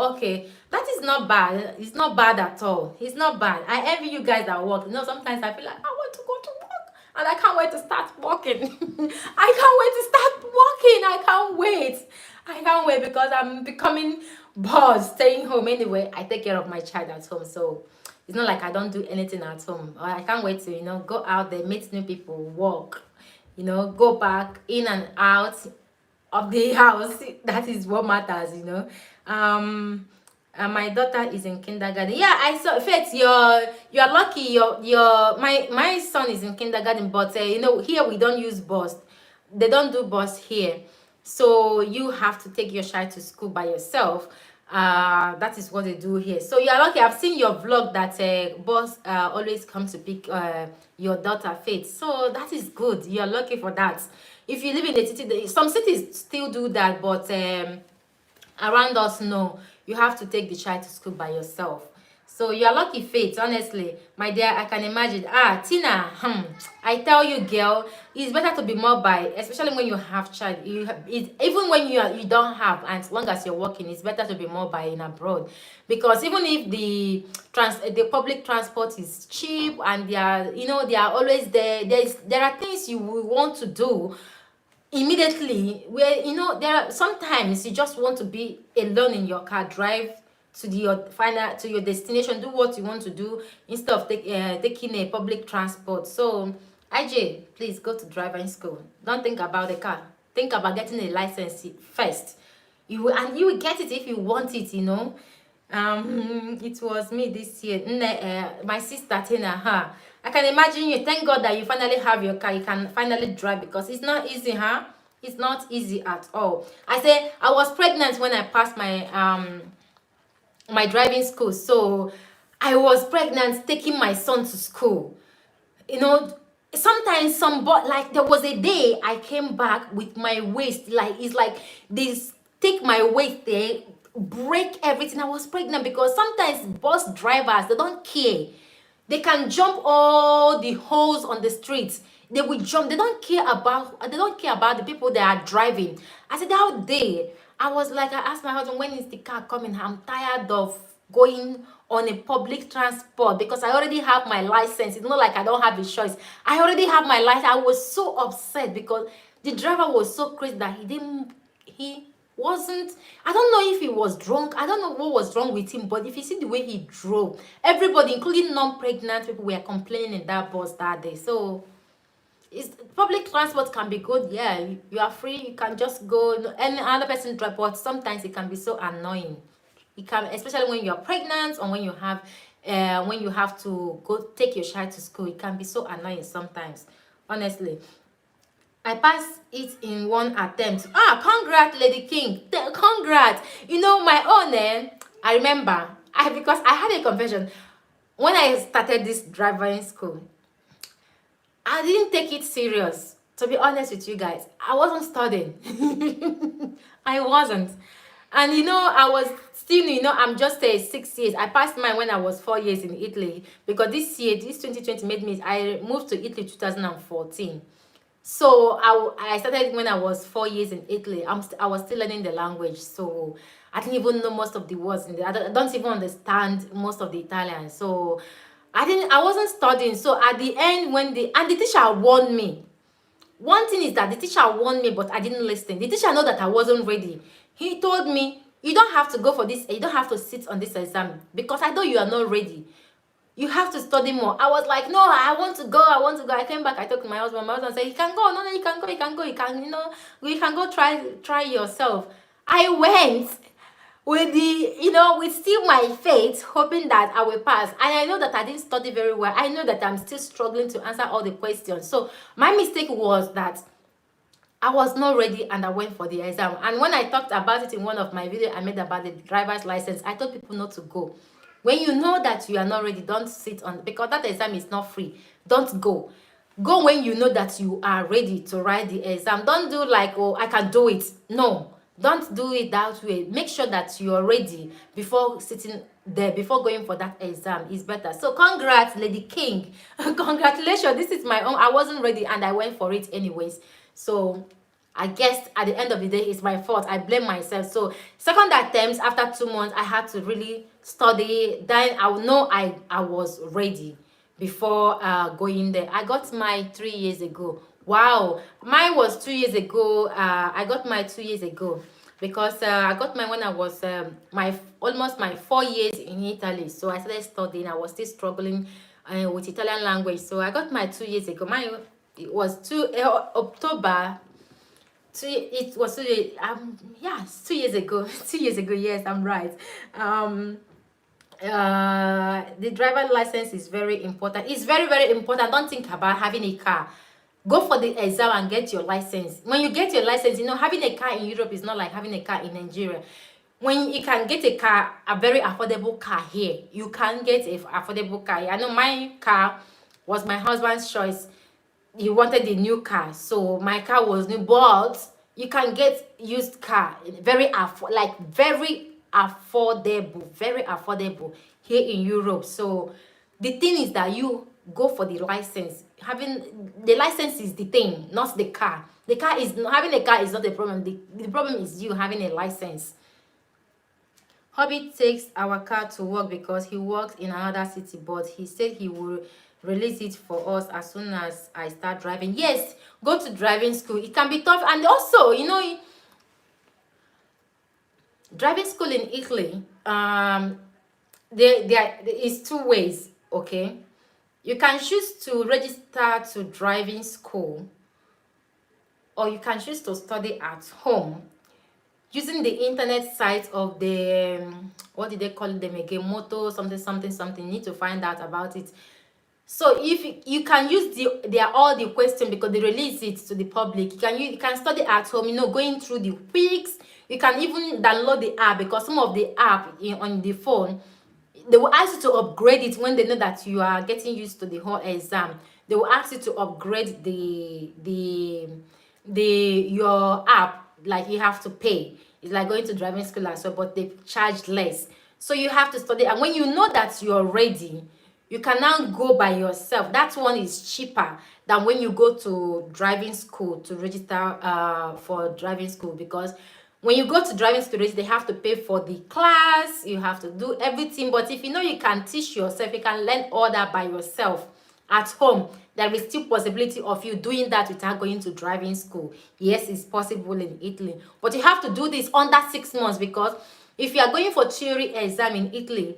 that is not bad. It's not bad at all. It's not bad. I envy you guys that work. You know, sometimes I feel like I want to go to work and I can't wait to start working. I can't wait to start working. I can't wait because I'm becoming bored staying home. Anyway, I take care of my child at home, so it's not like I don't do anything at home. I can't wait to, you know, go out there, meet new people, walk, you know, go back in and out of the house. That is what matters, you know. My daughter is in kindergarten. Yeah, I saw Faith. You're lucky. My son is in kindergarten, but you know, here we don't use bus. They don't do bus here, so you have to take your child to school by yourself. That is what they do here. So you're lucky. I've seen your vlog that bus always comes to pick your daughter Faith. So that is good. You're lucky for that. If you live in a city, some cities still do that, but around us, no. You have to take the child to school by yourself. So you're lucky, Faith, honestly. My dear, I can imagine. Tina, I tell you, girl, it's better to be mobile, especially when you have child. Even when you don't have, and as long as you're working, it's better to be mobile in abroad. Because even if the public transport is cheap and they are, you know, they are always there, there are things you will want to do immediately, where, you know, there are sometimes you just want to be alone in your car, drive to your destination, do what you want to do instead of taking a public transport. So IJ, please go to driving school. Don't think about the car. Think about getting a license first. You will get it if you want it, you know. It was me this year. My sister Tina, I can imagine you. Thank God that you finally have your car. You can finally drive, because it's not easy, It's not easy at all. I say I was pregnant when I passed my my driving school. So I was pregnant taking my son to school. You know, sometimes like there was a day I came back with my waist, like it's like this, take my waist there, break everything. I was pregnant, because sometimes bus drivers, they don't care. They can jump all the holes on the streets. They will jump. They don't care about the people that are driving. I said, how dare. I was like, I asked my husband, when is the car coming? I'm tired of going on a public transport, because I already have my license. It's not like I don't have a choice. I already have my license. I was so upset because the driver was so crazy that he wasn't, I don't know if he was drunk. I don't know what was wrong with him, but if you see the way he drove, everybody, including non-pregnant people, were complaining in that bus that day. So public transport can be good. Yeah, you are free, you can just go, any other person drive, but sometimes it can be so annoying. It can, especially when you're pregnant or when you have to go take your child to school. It can be so annoying sometimes, honestly. I passed it in one attempt. Congrats, Lady King. Congrats. You know, my own, I remember, because I had a confession. When I started this driving school, I didn't take it serious. To be honest with you guys, I wasn't studying. I wasn't. And you know, I was still, you know, I'm just 6 years. I passed mine when I was 4 years in Italy, because this 2020 made me, I moved to Italy 2014. So I started when I was 4 years in Italy. I was still learning the language, so I didn't even know most of the words in the. I don't even understand most of the Italian. So I wasn't studying. So at the end, when the teacher warned me. One thing is that the teacher warned me, but I didn't listen. The teacher know that I wasn't ready. He told me, you don't have to go for this. You don't have to sit on this exam because I know you are not ready. You have to study more. I was like, no, I want to go. I want to go. I came back. I talked to my husband. My husband said, you can go. No, no, you can go. You can go. You can, you can go try yourself. I went with with still my faith, hoping that I will pass. And I know that I didn't study very well. I know that I'm still struggling to answer all the questions. So my mistake was that I was not ready and I went for the exam. And when I talked about it in one of my videos I made about the driver's license, I told people not to go. When you know that you are not ready, don't sit on, because that exam is not free. Don't go. Go when you know that you are ready to write the exam. Don't do like, oh, I can do it. No, don't do it that way. Make sure that you are ready before sitting there, before going for that exam is better. So congrats, Lady King. Congratulations. This is my own. I wasn't ready and I went for it anyways. So I guess at the end of the day, it's my fault. I blame myself. So second attempt, after 2 months, I had to really study. Then I know I was ready before going there. I got my 3 years ago. Wow, mine was 2 years ago. I got my 2 years ago because I got mine when I was almost my 4 years in Italy. So I started studying. I was still struggling with Italian language. So I got my 2 years ago. Mine, it was October. It was yes, 2 years ago. 2 years ago, yes, I'm right. The driver license is very important. It's very, very important. Don't think about having a car. Go for the exam and get your license. When you get your license, having a car in Europe is not like having a car in Nigeria. When you can get a car, a very affordable car here, you can get an affordable car. I know my car was my husband's choice. He wanted a new car, so my car was new, but you can get used car very very affordable here in Europe. So the thing is that you go for the license. Having the license is the thing, not the car. The car is having a car is not the problem. The problem is you having a license. Hobby takes our car to work because he works in another city, but he said he will release it for us as soon as I start driving. Yes, go to driving school. It can be tough, and also, driving school in Italy, there is two ways. Okay, you can choose to register to driving school, or you can choose to study at home using the internet site of the what did they call them again, moto something. You need to find out about it. So if you can use all the question, because they release it to the public. You can study at home, going through the weeks. You can even download the app, because some of the app on the phone, they will ask you to upgrade it when they know that you are getting used to the whole exam. They will ask you to upgrade your app. Like, you have to pay. It's like going to driving school and so, but they charge less. So you have to study, and when you know that you're ready, you can now go by yourself. That one is cheaper than when you go to driving school to register for driving school, because when you go to driving school, they have to pay for the class. You have to do everything. But if you can teach yourself, you can learn all that by yourself at home. There is still possibility of you doing that without going to driving school. Yes, it's possible in Italy, but you have to do this under 6 months, because if you are going for theory exam in Italy,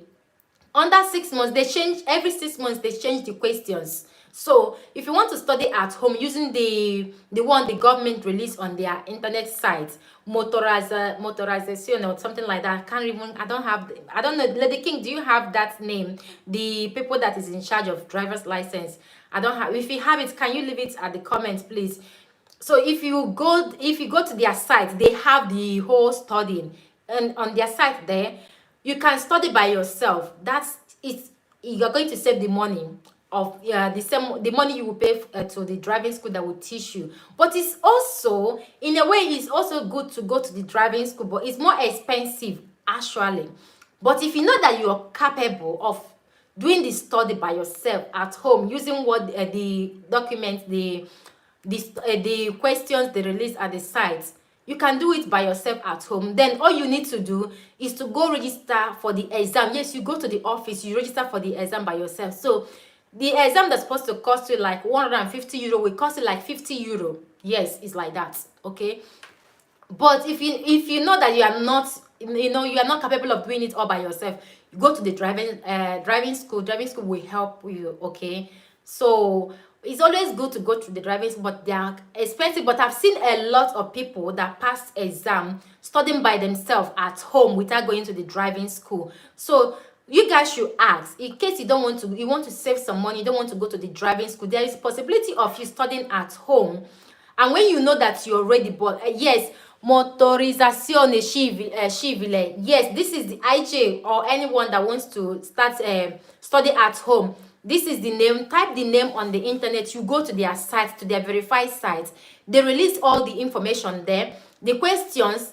under 6 months, they change. Every 6 months they change the questions. So if you want to study at home using the one the government released on their internet site, motorization or something like that, I don't know. Lady King, do you have that name? The people that is in charge of driver's license. I don't have. If you have it, can you leave it at the comments, please? So if you go to their site, they have the whole studying, and on their site there, you can study by yourself. That's it. You're going to save the money of the money you will pay to the driving school that will teach you. But it's also, in a way, it's also good to go to the driving school, but it's more expensive actually. But if you know that you are capable of doing the study by yourself at home, using what the documents, the the questions they release at the site. You can do it by yourself at home. Then all you need to do is to go register for the exam. Yes, you go to the office, you register for the exam by yourself. So the exam that's supposed to cost you like 150 euro will cost you like 50 euro. Yes, it's like that. Okay. But if you know that you are not, you are not capable of doing it all by yourself, you go to the driving school. Driving school will help you. Okay. So it's always good to go through the driving school, but they are expensive. But I've seen a lot of people that passed exam studying by themselves at home without going to the driving school. So you guys should ask, in case you don't want to, you want to save some money, you don't want to go to the driving school, there is possibility of you studying at home. And when you know that you're ready, but yes, motorizazione civile, yes, this is the IJ or anyone that wants to start study at home. This is the name. Type the name on the internet. You go to their site, to their verified site. They release all the information there. The questions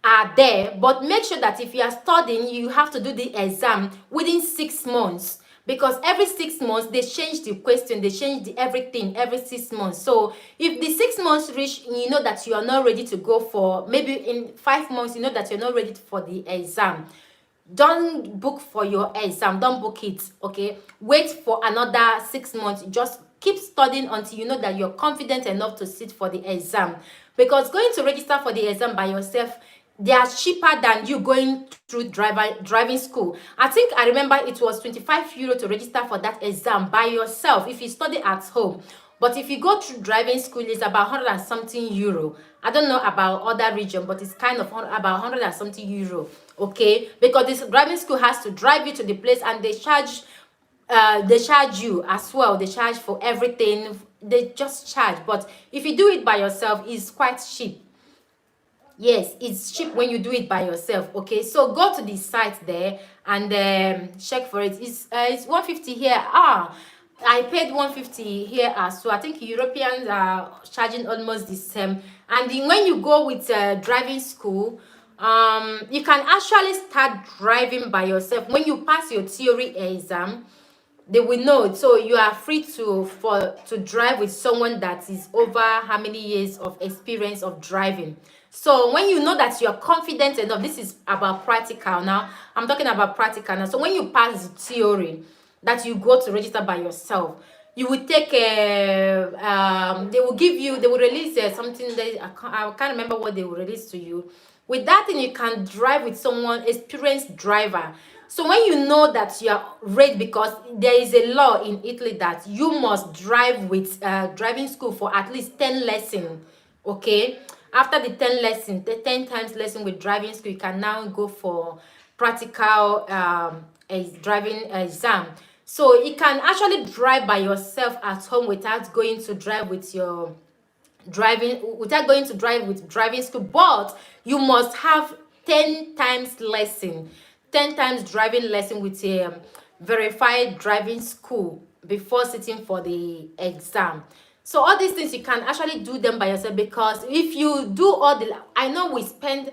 are there, but make sure that if you are studying, you have to do the exam within 6 months, because every 6 months they change the question, they change the everything every 6 months. So if the 6 months reach, you know that you are not ready to go for, maybe in 5 months you know that you're not ready for the exam, don't book for your exam, don't book it. Okay, wait for another 6 months. Just keep studying until you know that you're confident enough to sit for the exam, because going to register for the exam by yourself, they are cheaper than you going through driving school. I think I remember it was 25 euro to register for that exam by yourself if you study at home. But if you go through driving school, it's about 100 and something euro. I don't know about other region, but it's kind of about 100 and something euro. Okay, because this driving school has to drive you to the place, and they charge you as well. They charge for everything. They just charge. But if you do it by yourself, it's quite cheap. Yes, it's cheap when you do it by yourself. Okay, so go to the site there and check for it. It's 150 here. I paid 150 here as well. I think Europeans are charging almost the same. And then when you go with driving school, you can actually start driving by yourself. When you pass your theory exam, they will know it. So you are free to drive with someone that is over how many years of experience of driving. So when you know that you are confident enough, this is about practical now. I'm talking about practical now. So when you pass the theory, that you go to register by yourself, you will take they will give you, they will release something that I can't remember what they will release to you. With that thing, you can drive with someone, experienced driver. So when you know that you are ready, because there is a law in Italy that you must drive with driving school for at least 10 lessons. Okay, after the 10 lessons, the 10 times lesson with driving school, you can now go for practical driving exam. So you can actually drive by yourself at home without going to drive with driving school, but you must have 10 times lesson, 10 times driving lesson with a verified driving school before sitting for the exam. So all these things you can actually do them by yourself, because if you do all the, I know we spend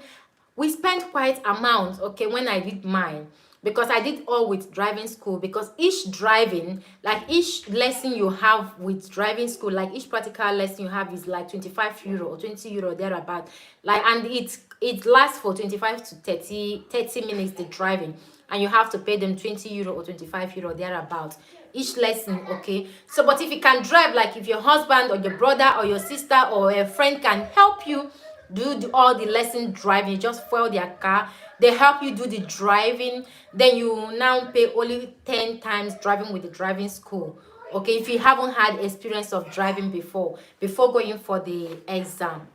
quite amount. Okay, when I did mine, because I did all with driving school, because each driving, like each lesson you have with driving school, like each practical lesson you have is like 25 euro or 20 euro thereabout, like, and it lasts for 25 to 30 minutes, the driving, and you have to pay them 20 euro or 25 euro thereabout each lesson. Okay, so but if you can drive, like if your husband or your brother or your sister or a friend can help you do all the lesson driving, you just fuel their car, they help you do the driving, then you now pay only 10 times driving with the driving school. Okay, if you haven't had experience of driving before going for the exam,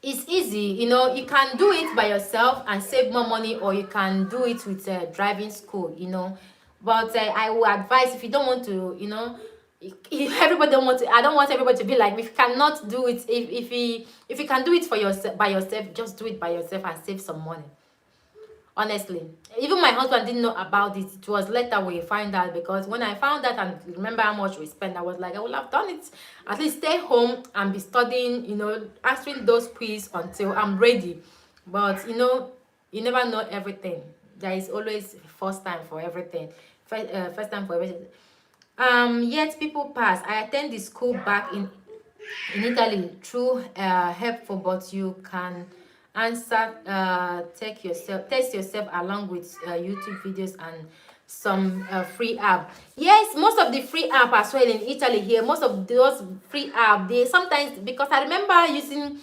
it's easy. You can do it by yourself and save more money, or you can do it with driving school. But I will advise, if you don't want to, if everybody don't want to, I don't want everybody to be like, if you cannot do it, if you can do it for yourself by yourself, just do it by yourself and save some money. Honestly, even my husband didn't know about it. It was later we find out, because when I found out and remember how much we spent, I was like, I would have done it. At least stay home and be studying, answering those quiz until I'm ready. But you never know everything. There is always first time for everything. First time for everything. Yet people pass. I attend the school back in Italy through helpful, but you can answer test yourself along with YouTube videos and some free app. Yes, most of the free app as well in Italy here. Most of those free app, they sometimes, because I remember using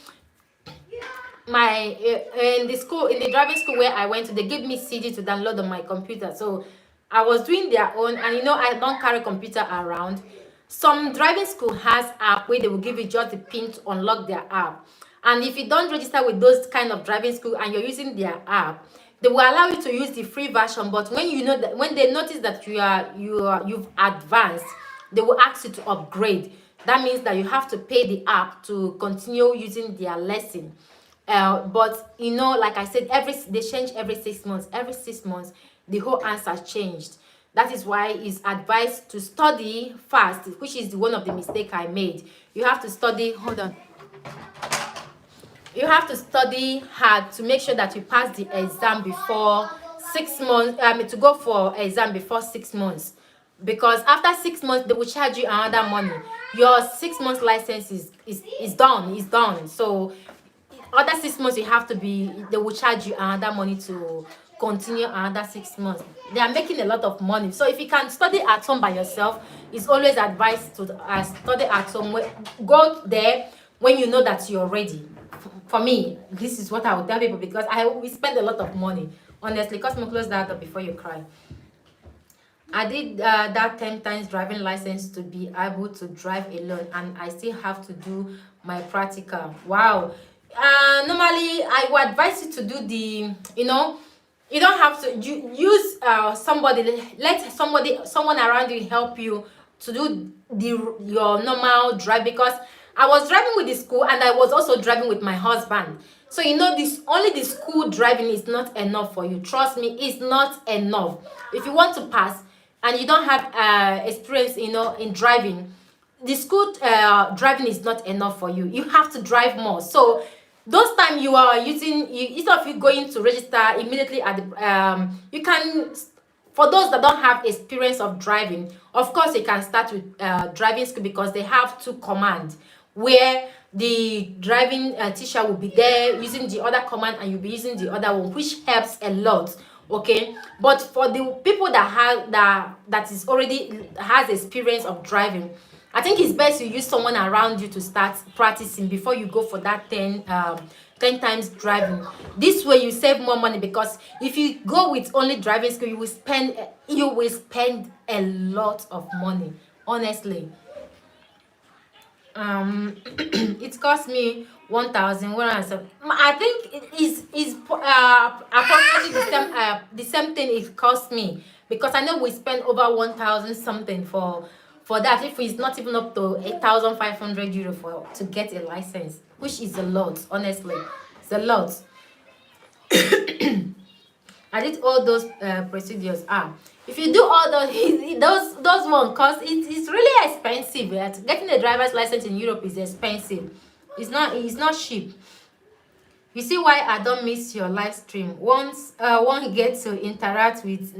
my in the school, in the driving school where I went to, they gave me CD to download on my computer. So I was doing their own, and I don't carry computer around. Some driving school has app where they will give you just the pin to unlock their app. And if you don't register with those kind of driving school and you're using their app, they will allow you to use the free version. But when when they notice that you've advanced, they will ask you to upgrade. That means that you have to pay the app to continue using their lesson. But like I said, they change every 6 months. Every 6 months, the whole answer changed. That is why it's advised to study fast, which is one of the mistake I made. You have to study. Hold on. You have to study hard to make sure that you pass the exam before 6 months. To go for exam before 6 months, because after 6 months they will charge you another money. Your 6 months license is done. Is done. So other 6 months they will charge you another money to continue another 6 months. They are making a lot of money. So if you can study at home by yourself, it's always advised to study at home. Go there when you know that you're ready. For me, this is what I would tell people, because we spend a lot of money. Honestly, Cosmo, close that up before you cry. I did that 10 times driving license to be able to drive alone, and I still have to do my practical. Wow. Normally I would advise you to do the, you don't have to use let someone around you help you to do your normal drive, because I was driving with the school and I was also driving with my husband. So this only the school driving is not enough for you. Trust me, it's not enough. If you want to pass and you don't have experience in driving, the school driving is not enough for you. You have to drive more. So those time you are using, instead of you going to register immediately at the you can, for those that don't have experience of driving, of course you can start with driving school, because they have two commands where the driving teacher will be there using the other command and you'll be using the other one, which helps a lot. Okay, but for the people that is already has experience of driving, I think it's best you use someone around you to start practicing before you go for that 10 times driving. This way you save more money, because if you go with only driving school, you will spend a lot of money, honestly. It cost me 1,100. I think it is approximately the same thing it cost me, because I know we spend over 1,000 something for that, if it's not even up to 8,500 euro to get a license, which is a lot. Honestly, it's a lot. I did all those procedures. If you do all those one, cause it's really expensive. Getting a driver's license in Europe is expensive. It's not cheap. You see why I don't miss your live stream. Once one gets to interact with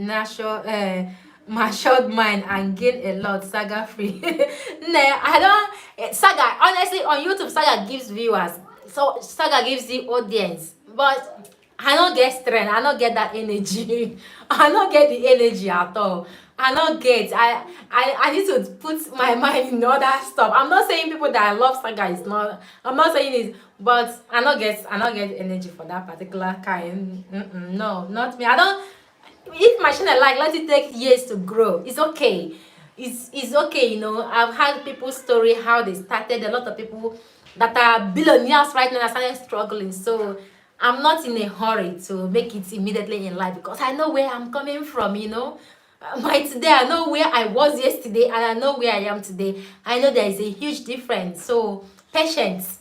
matured mind and gain a lot. Saga free. Nah, I don't. Saga, honestly, on YouTube, Saga gives viewers. So Saga gives the audience, but I don't get strength. I don't get that energy. I don't get the energy at all. I don't get. I need to put my mind in other stuff. I'm not saying people that I love Saga is not. I'm not saying it, but I don't get energy for that particular kind. No, not me. I don't. If my channel let it take years to grow, it's okay. It's okay. I've had people's story how they started. A lot of people that are billionaires right now that started struggling. So I'm not in a hurry to make it immediately in life, because I know where I'm coming from. My today, I know where I was yesterday, and I know where I am today. I know there is a huge difference. So patience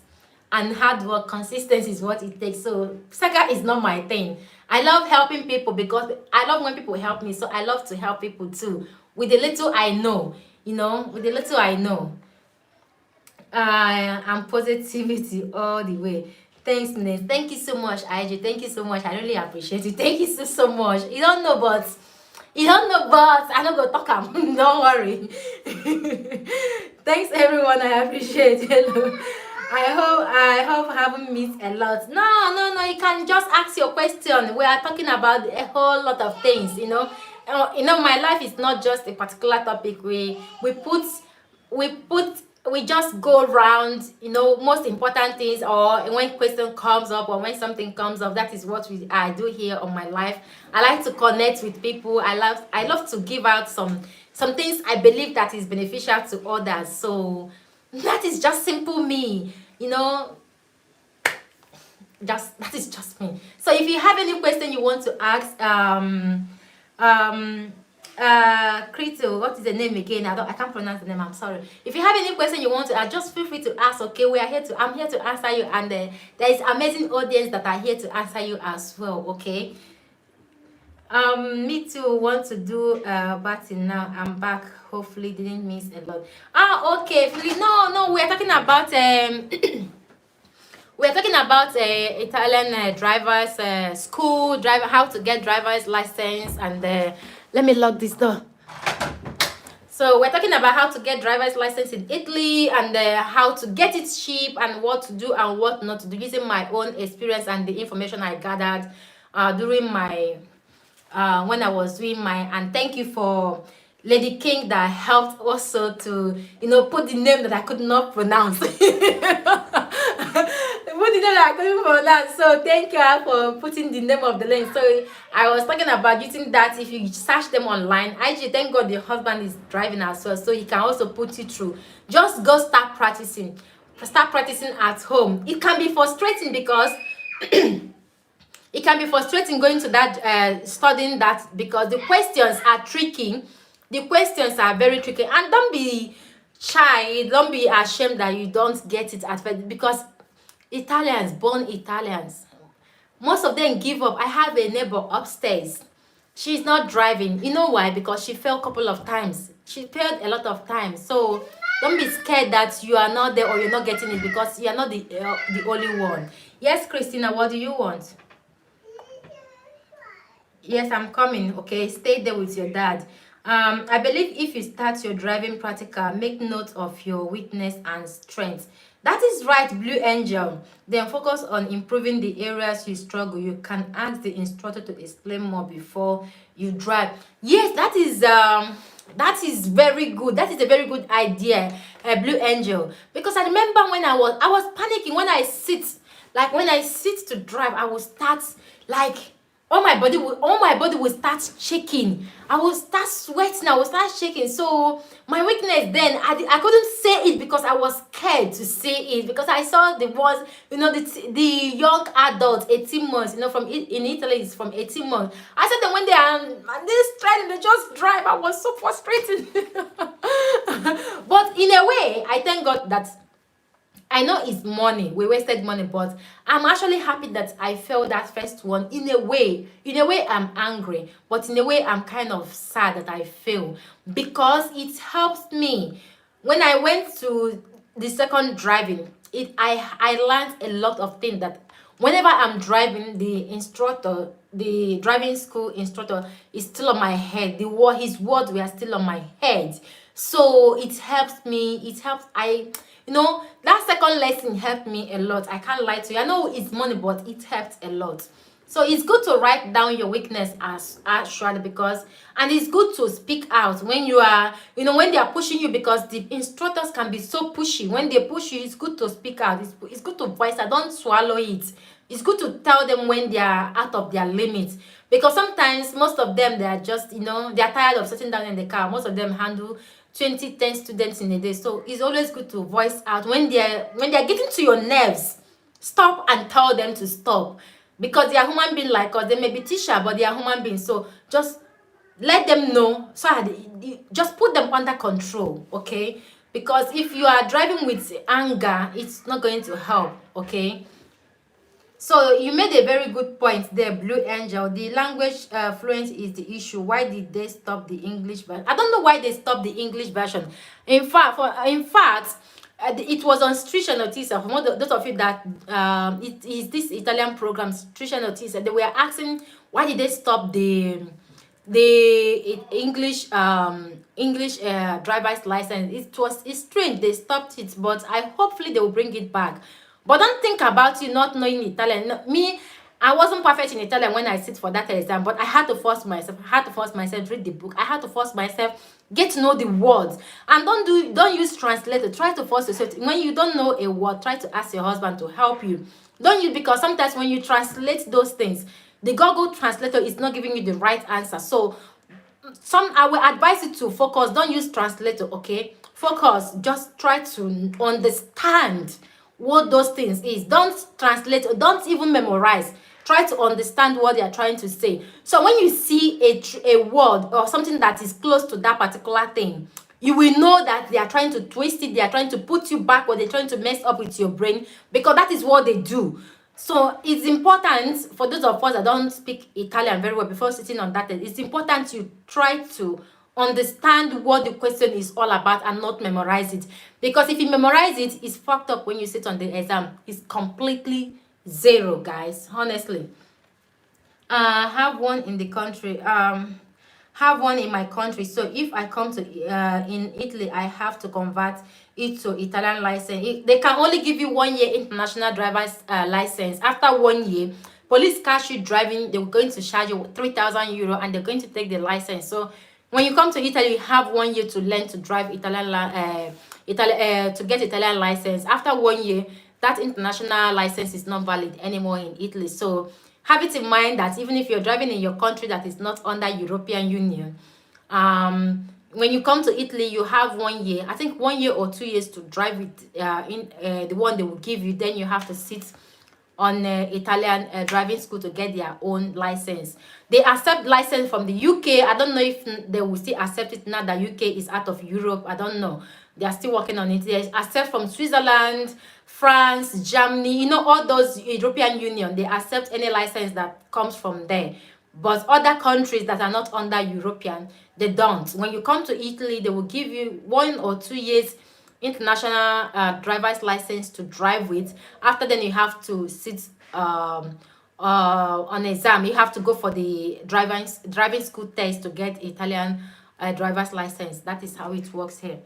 and hard work, consistency is what it takes. So Saga is not my thing. I love helping people, because I love when people help me. So I love to help people too, with the little I know. With the little I know. And positivity all the way. Thanks, Ness. Thank you so much, IG. Thank you so much. I really appreciate it. Thank you so much. You don't know, but You don't know, but I don't go talk am. Don't worry. Thanks everyone. I appreciate it. I hope I haven't missed a lot. No. You can just ask your question. We are talking about a whole lot of things. My life is not just a particular topic. We just go around, most important things, or when question comes up or when something comes up. That is what I do here on my life. I like to connect with people. I love to give out some things I believe that is beneficial to others. So that is just simple me, that is just me. So if you have any question you want to ask, Krito, what is the name again? I can't pronounce the name, I'm sorry. If you have any question you want to ask, just feel free to ask. Okay, I'm here to answer you, and there is amazing audience that are here to answer you as well. Okay. Me too want to do batting now. I'm back. Hopefully didn't miss a lot. Okay. No, we're talking about we're talking about Italian drivers school, how to get driver's license, and let me lock this door. So we're talking about how to get driver's license in Italy, and how to get it cheap, and what to do and what not to do, using my own experience and the information I gathered during my when I was doing my. And thank you for Lady King that helped also to put the name that I could not pronounce. So thank you for putting the name of the lane. So I was talking about using that. If you search them online, IG, thank God the husband is driving as well, so he can also put you through. Just go start practicing at home. It can be frustrating because it can be frustrating going to that studying that, because the questions are tricky. The questions are very tricky. And don't be shy, don't be ashamed that you don't get it at first, because born Italians, most of them give up. I have a neighbor upstairs. She's not driving. You know why? Because she failed a couple of times. She failed a lot of times. So don't be scared that you are not there or you're not getting it, because you are not the only one. Yes, Christina, what do you want? Yes, I'm coming. Okay, stay there with your dad. I believe if you start your driving practical, make note of your weakness and strength. That is right, Blue Angel. Then focus on improving the areas you struggle. You can ask the instructor to explain more before you drive. Yes, that is very good. That is a very good idea, Blue Angel. Because I remember when I was panicking when I sit to drive. I will start like all my body will start shaking. I will start sweating. I will start shaking. So my weakness then, I couldn't say it because I was scared to say it, because I saw the ones, the young adults, 18 months, in Italy it's from 18 months. I said that when they are this training, they just drive. I was so frustrated. But in a way, I thank God that I know it's money, we wasted money, but I'm actually happy that I failed that first one. In a way, I'm angry, but in a way, I'm kind of sad that I failed, because it helps me. When I went to the second driving, I learned a lot of things that whenever I'm driving, the driving school instructor is still on my head. His words were still on my head. So it helps me. That second lesson helped me a lot. I can't lie to you. I know it's money, but it helped a lot. So it's good to write down your weakness actually, and it's good to speak out when you are, when they are pushing you, because the instructors can be so pushy. When they push you, it's good to speak out. It's good to voice out. Don't swallow it. It's good to tell them when they are out of their limits, because sometimes most of them, they are just, they are tired of sitting down in the car. Most of them handle 10 students in a day. So it's always good to voice out when they're getting to your nerves. Stop and tell them to stop, because they are human beings like us. They may be teacher, but they are human beings. So just let them know, so just put them under control, okay? Because if you are driving with anger, it's not going to help, okay? So you made a very good point there, Blue Angel. The language fluence is the issue. Why did they stop the English version? I don't know why they stopped the English version. In fact, it was on Striscia Notizia. For those of you that it is this Italian program, Striscia Notizia, they were asking why did they stop the English driver's license. It's strange they stopped it, but I hopefully they will bring it back. But don't think about you not knowing Italian. Me, I wasn't perfect in Italian when I sit for that exam, but I had to force myself. I had to force myself read the book. I had to force myself get to know the words. And don't use translator. Try to force yourself. When you don't know a word, try to ask your husband to help you. Don't use, because sometimes when you translate those things, the Google translator is not giving you the right answer. So I will advise you to focus. Don't use translator, okay? Focus. Just try to understand what those things is. Don't translate, or don't even memorize. Try to understand what they are trying to say. So when you see a word or something that is close to that particular thing, you will know that they are trying to twist it, they are trying to put you back, or they're trying to mess up with your brain, because that is what they do. So it's important for those of us that don't speak Italian very well before sitting on that. It's important you try to understand what the question is all about and not memorize it. Because if you memorize it, it's fucked up when you sit on the exam. It's completely zero, guys. Honestly. Have one in the country. Have one in my country. So if I come to in Italy, I have to convert it to Italian license. They can only give you 1 year international driver's license. After 1 year, police catch you driving, they're going to charge you 3,000 euro, and they're going to take the license. So when you come to Italy, you have 1 year to learn to drive to get Italian license. After 1 year, that international license is not valid anymore in Italy. So have it in mind that even if you're driving in your country that is not under European Union, when you come to Italy, you have 1 year, I think 1 year or 2 years to drive it in the one they will give you. Then you have to sit on Italian driving school to get their own license. They accept license from the UK. I don't know if they will still accept it now that UK is out of Europe. I don't know. They are still working on it. They accept from Switzerland, France, Germany, all those European Union. They accept any license that comes from there. But other countries that are not under European, they don't. When you come to Italy, they will give you 1 or 2 years international driver's license to drive with. After then, you have to sit on exam. You have to go for the driving school test to get Italian driver's license. That is how it works here.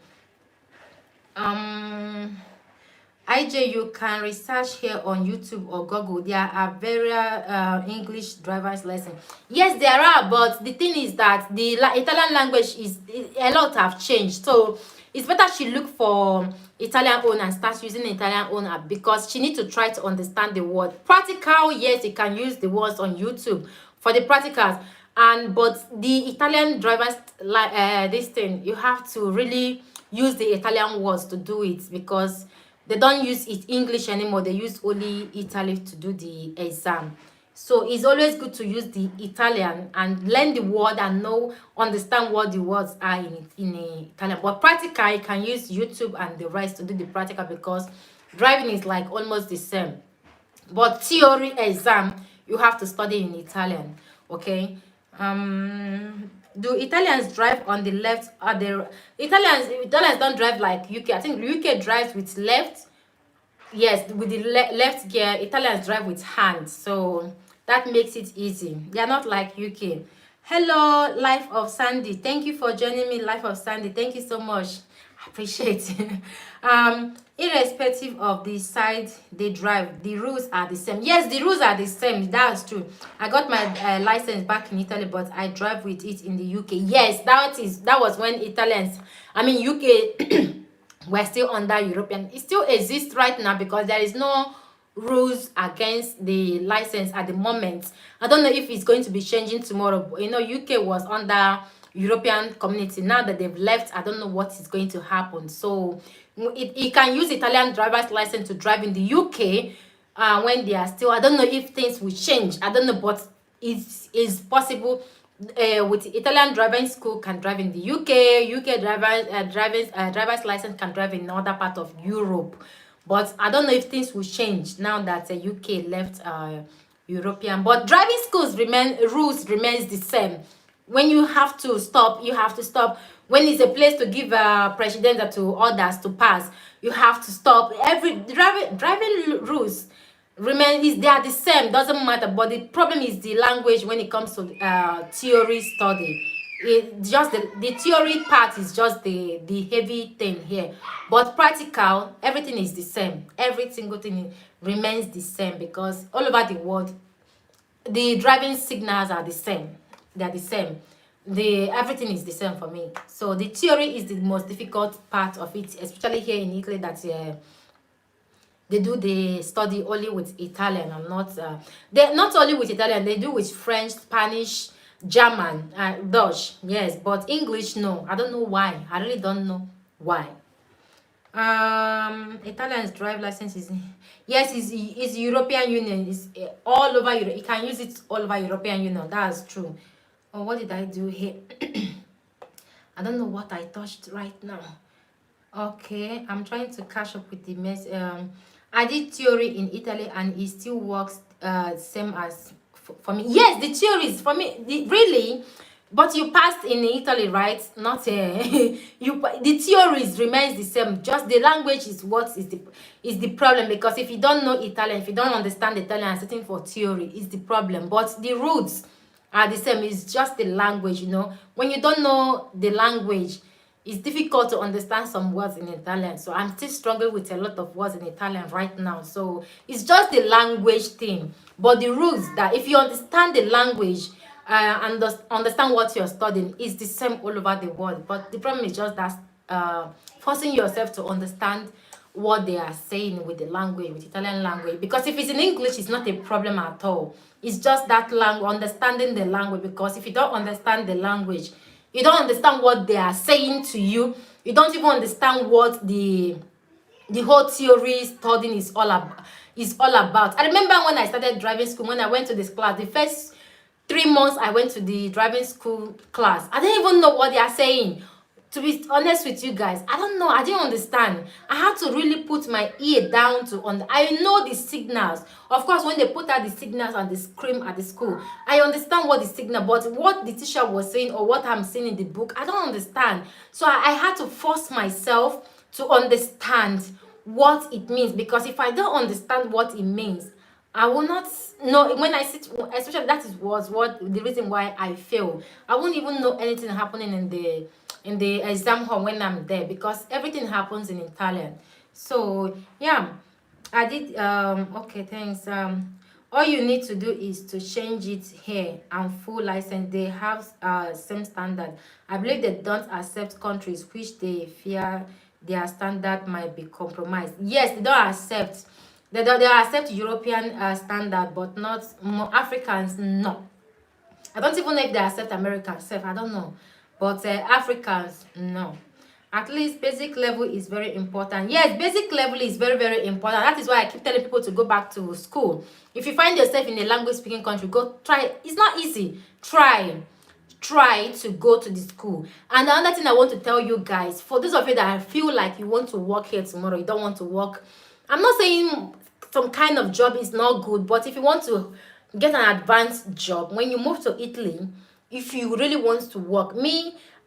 IJ, you can research here on YouTube or Google. There are various English driver's lesson. Yes, there are, but the thing is that the Italian language a lot have changed. So it's better she look for Italian own and start using Italian own app, because she need to try to understand the word. Practical, yes, you can use the words on YouTube for the practicals. But the Italian drivers this thing, you have to really use the Italian words to do it, because they don't use it English anymore. They use only Italy to do the exam. So it's always good to use the Italian and learn the word and understand what the words are in Italian. But practical, you can use YouTube and the rest to do the practical, because driving is like almost the same. But theory exam, you have to study in Italian. Okay. Do Italians drive on the left? Italians don't drive like UK. I think UK drives with left. Yes, with the left gear. Italians drive with hands, so that makes it easy. They are not like UK. Hello, Life of Sandy. Thank you for joining me, Life of Sandy. Thank you so much. I appreciate it. Irrespective of the side they drive, the rules are the same. Yes, the rules are the same. That's true. I got my license back in Italy, but I drive with it in the UK. Yes, that was when UK we're still under European. It still exists right now, because there is no rules against the license at the moment. I don't know if it's going to be changing tomorrow. UK was under European community. Now that they've left, I don't know what is going to happen. So you can use Italian driver's license to drive in the UK when they are still. I don't know if things will change. I don't know, but it is possible. With Italian driving school can drive in the UK driver's license can drive in other part of Europe. But I don't know if things will change now that UK left European. But driving schools rules remains the same. When you have to stop, you have to stop. When it's a place to give precedence to others to pass, you have to stop. Every driving rules remain is they are the same, doesn't matter. But the problem is the language when it comes to theory study. It just the theory part is just the heavy thing here, but practical, everything is the same. Every single thing remains the same, because all over the world the driving signals are the same. They are the same. The everything is the same for me. So the theory is the most difficult part of it, especially here in Italy, that they do the study only with Italian and not they not only with Italian, they do with French, Spanish, German, Dutch, yes, but English no. I don't know why. I really don't know why. Italian's drive license is, yes, is European Union, is all over Europe. You can use it all over European Union. That's true. Oh, what did I do here? I don't know what I touched right now. Okay, I'm trying to catch up with the mess. I did theory in Italy and it still works same as for me. Yes, the theories for me, really, but you passed in Italy, right? Not you. The theories remains the same. Just the language is what is the problem. Because if you don't know Italian, if you don't understand Italian and sitting for theory, is the problem. But the roots are the same. It's just the language, you know. When you don't know the language, it's difficult to understand some words in Italian. So I'm still struggling with a lot of words in Italian right now. So it's just the language thing. But the roots, that if you understand the language and understand what you're studying, is the same all over the world. But the problem is just that forcing yourself to understand what they are saying with the language, with Italian language. Because if it's in English, it's not a problem at all. It's just that language, understanding the language. Because if you don't understand the language, you don't understand what they are saying to you. You don't even understand what the whole theory studying is all about. I remember when I started driving school, when I went to this class, the first 3 months I went to the driving school class, I didn't even know what they are saying. To be honest with you guys, I don't know. I didn't understand. I had to really put my ear down to I know the signals. Of course, when they put out the signals and they scream at the school, I understand what the signal, but what the teacher was saying or what I'm seeing in the book, I don't understand. So I had to force myself to understand what it means, because if I don't understand what it means, I will not know. When I sit, especially was what the reason why I failed. I won't even know anything happening in the exam hall when I'm there, because everything happens in Italian. So yeah, I did okay, thanks. All you need to do is to change it here, and full license. They have same standard. I believe they don't accept countries which they fear their standard might be compromised. Yes, they don't accept. They accept European standard, but not Africans. No, I don't even know if they accept Americans. Self, I don't know, but Africans, no. At least basic level is very important. Yes, basic level is very, very important. That is why I keep telling people to go back to school. If you find yourself in a language speaking country, go try. It's not easy. Try to go to the school. And another thing I want to tell you guys, for those of you that feel like you want to work here tomorrow, you don't want to work, I'm not saying some kind of job is not good, but if you want to get an advanced job when you move to Italy, if you really want to work,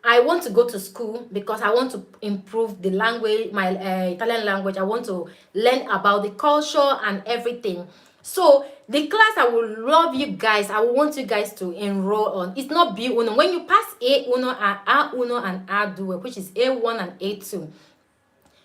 I want to go to school because I want to improve the language, my Italian language. I want to learn about the culture and everything. So the class I would love you guys, I want you guys to enroll on. It's not B1. When you pass A1 and A1 and A2, which is A1 and A2,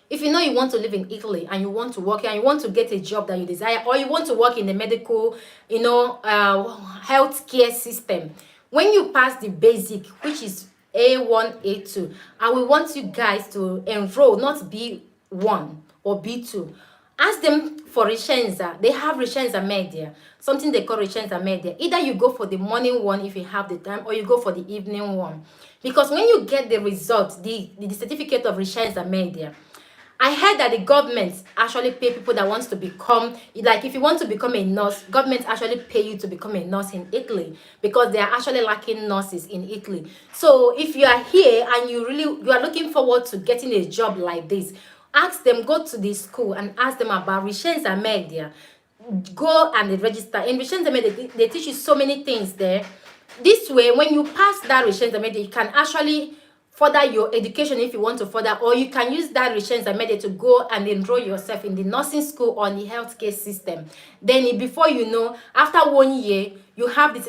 if you know you want to live in Italy and you want to work here and you want to get a job that you desire, or you want to work in the medical, healthcare system, when you pass the basic, which is A1, A2, I will want you guys to enroll, not B1 or B2. Ask them for Ricenza. They have Ricenza Media, something they call Ricenza Media. Either you go for the morning one if you have the time, or you go for the evening one. Because when you get the result, the certificate of Ricenza Media, I heard that the government actually pay people that wants to become, like if you want to become a nurse, government actually pay you to become a nurse in Italy, because they are actually lacking nurses in Italy. So if you are here and you are looking forward to getting a job like this, ask them, go to the school and ask them about Ricenza Media. Go and register. In Ricenza Media, they teach you so many things there. This way, when you pass that Ricenza Media, you can actually further your education if you want to further, or you can use that licenza media to go and enroll yourself in the nursing school or in the healthcare system. Then, before you know, after 1 year, you have the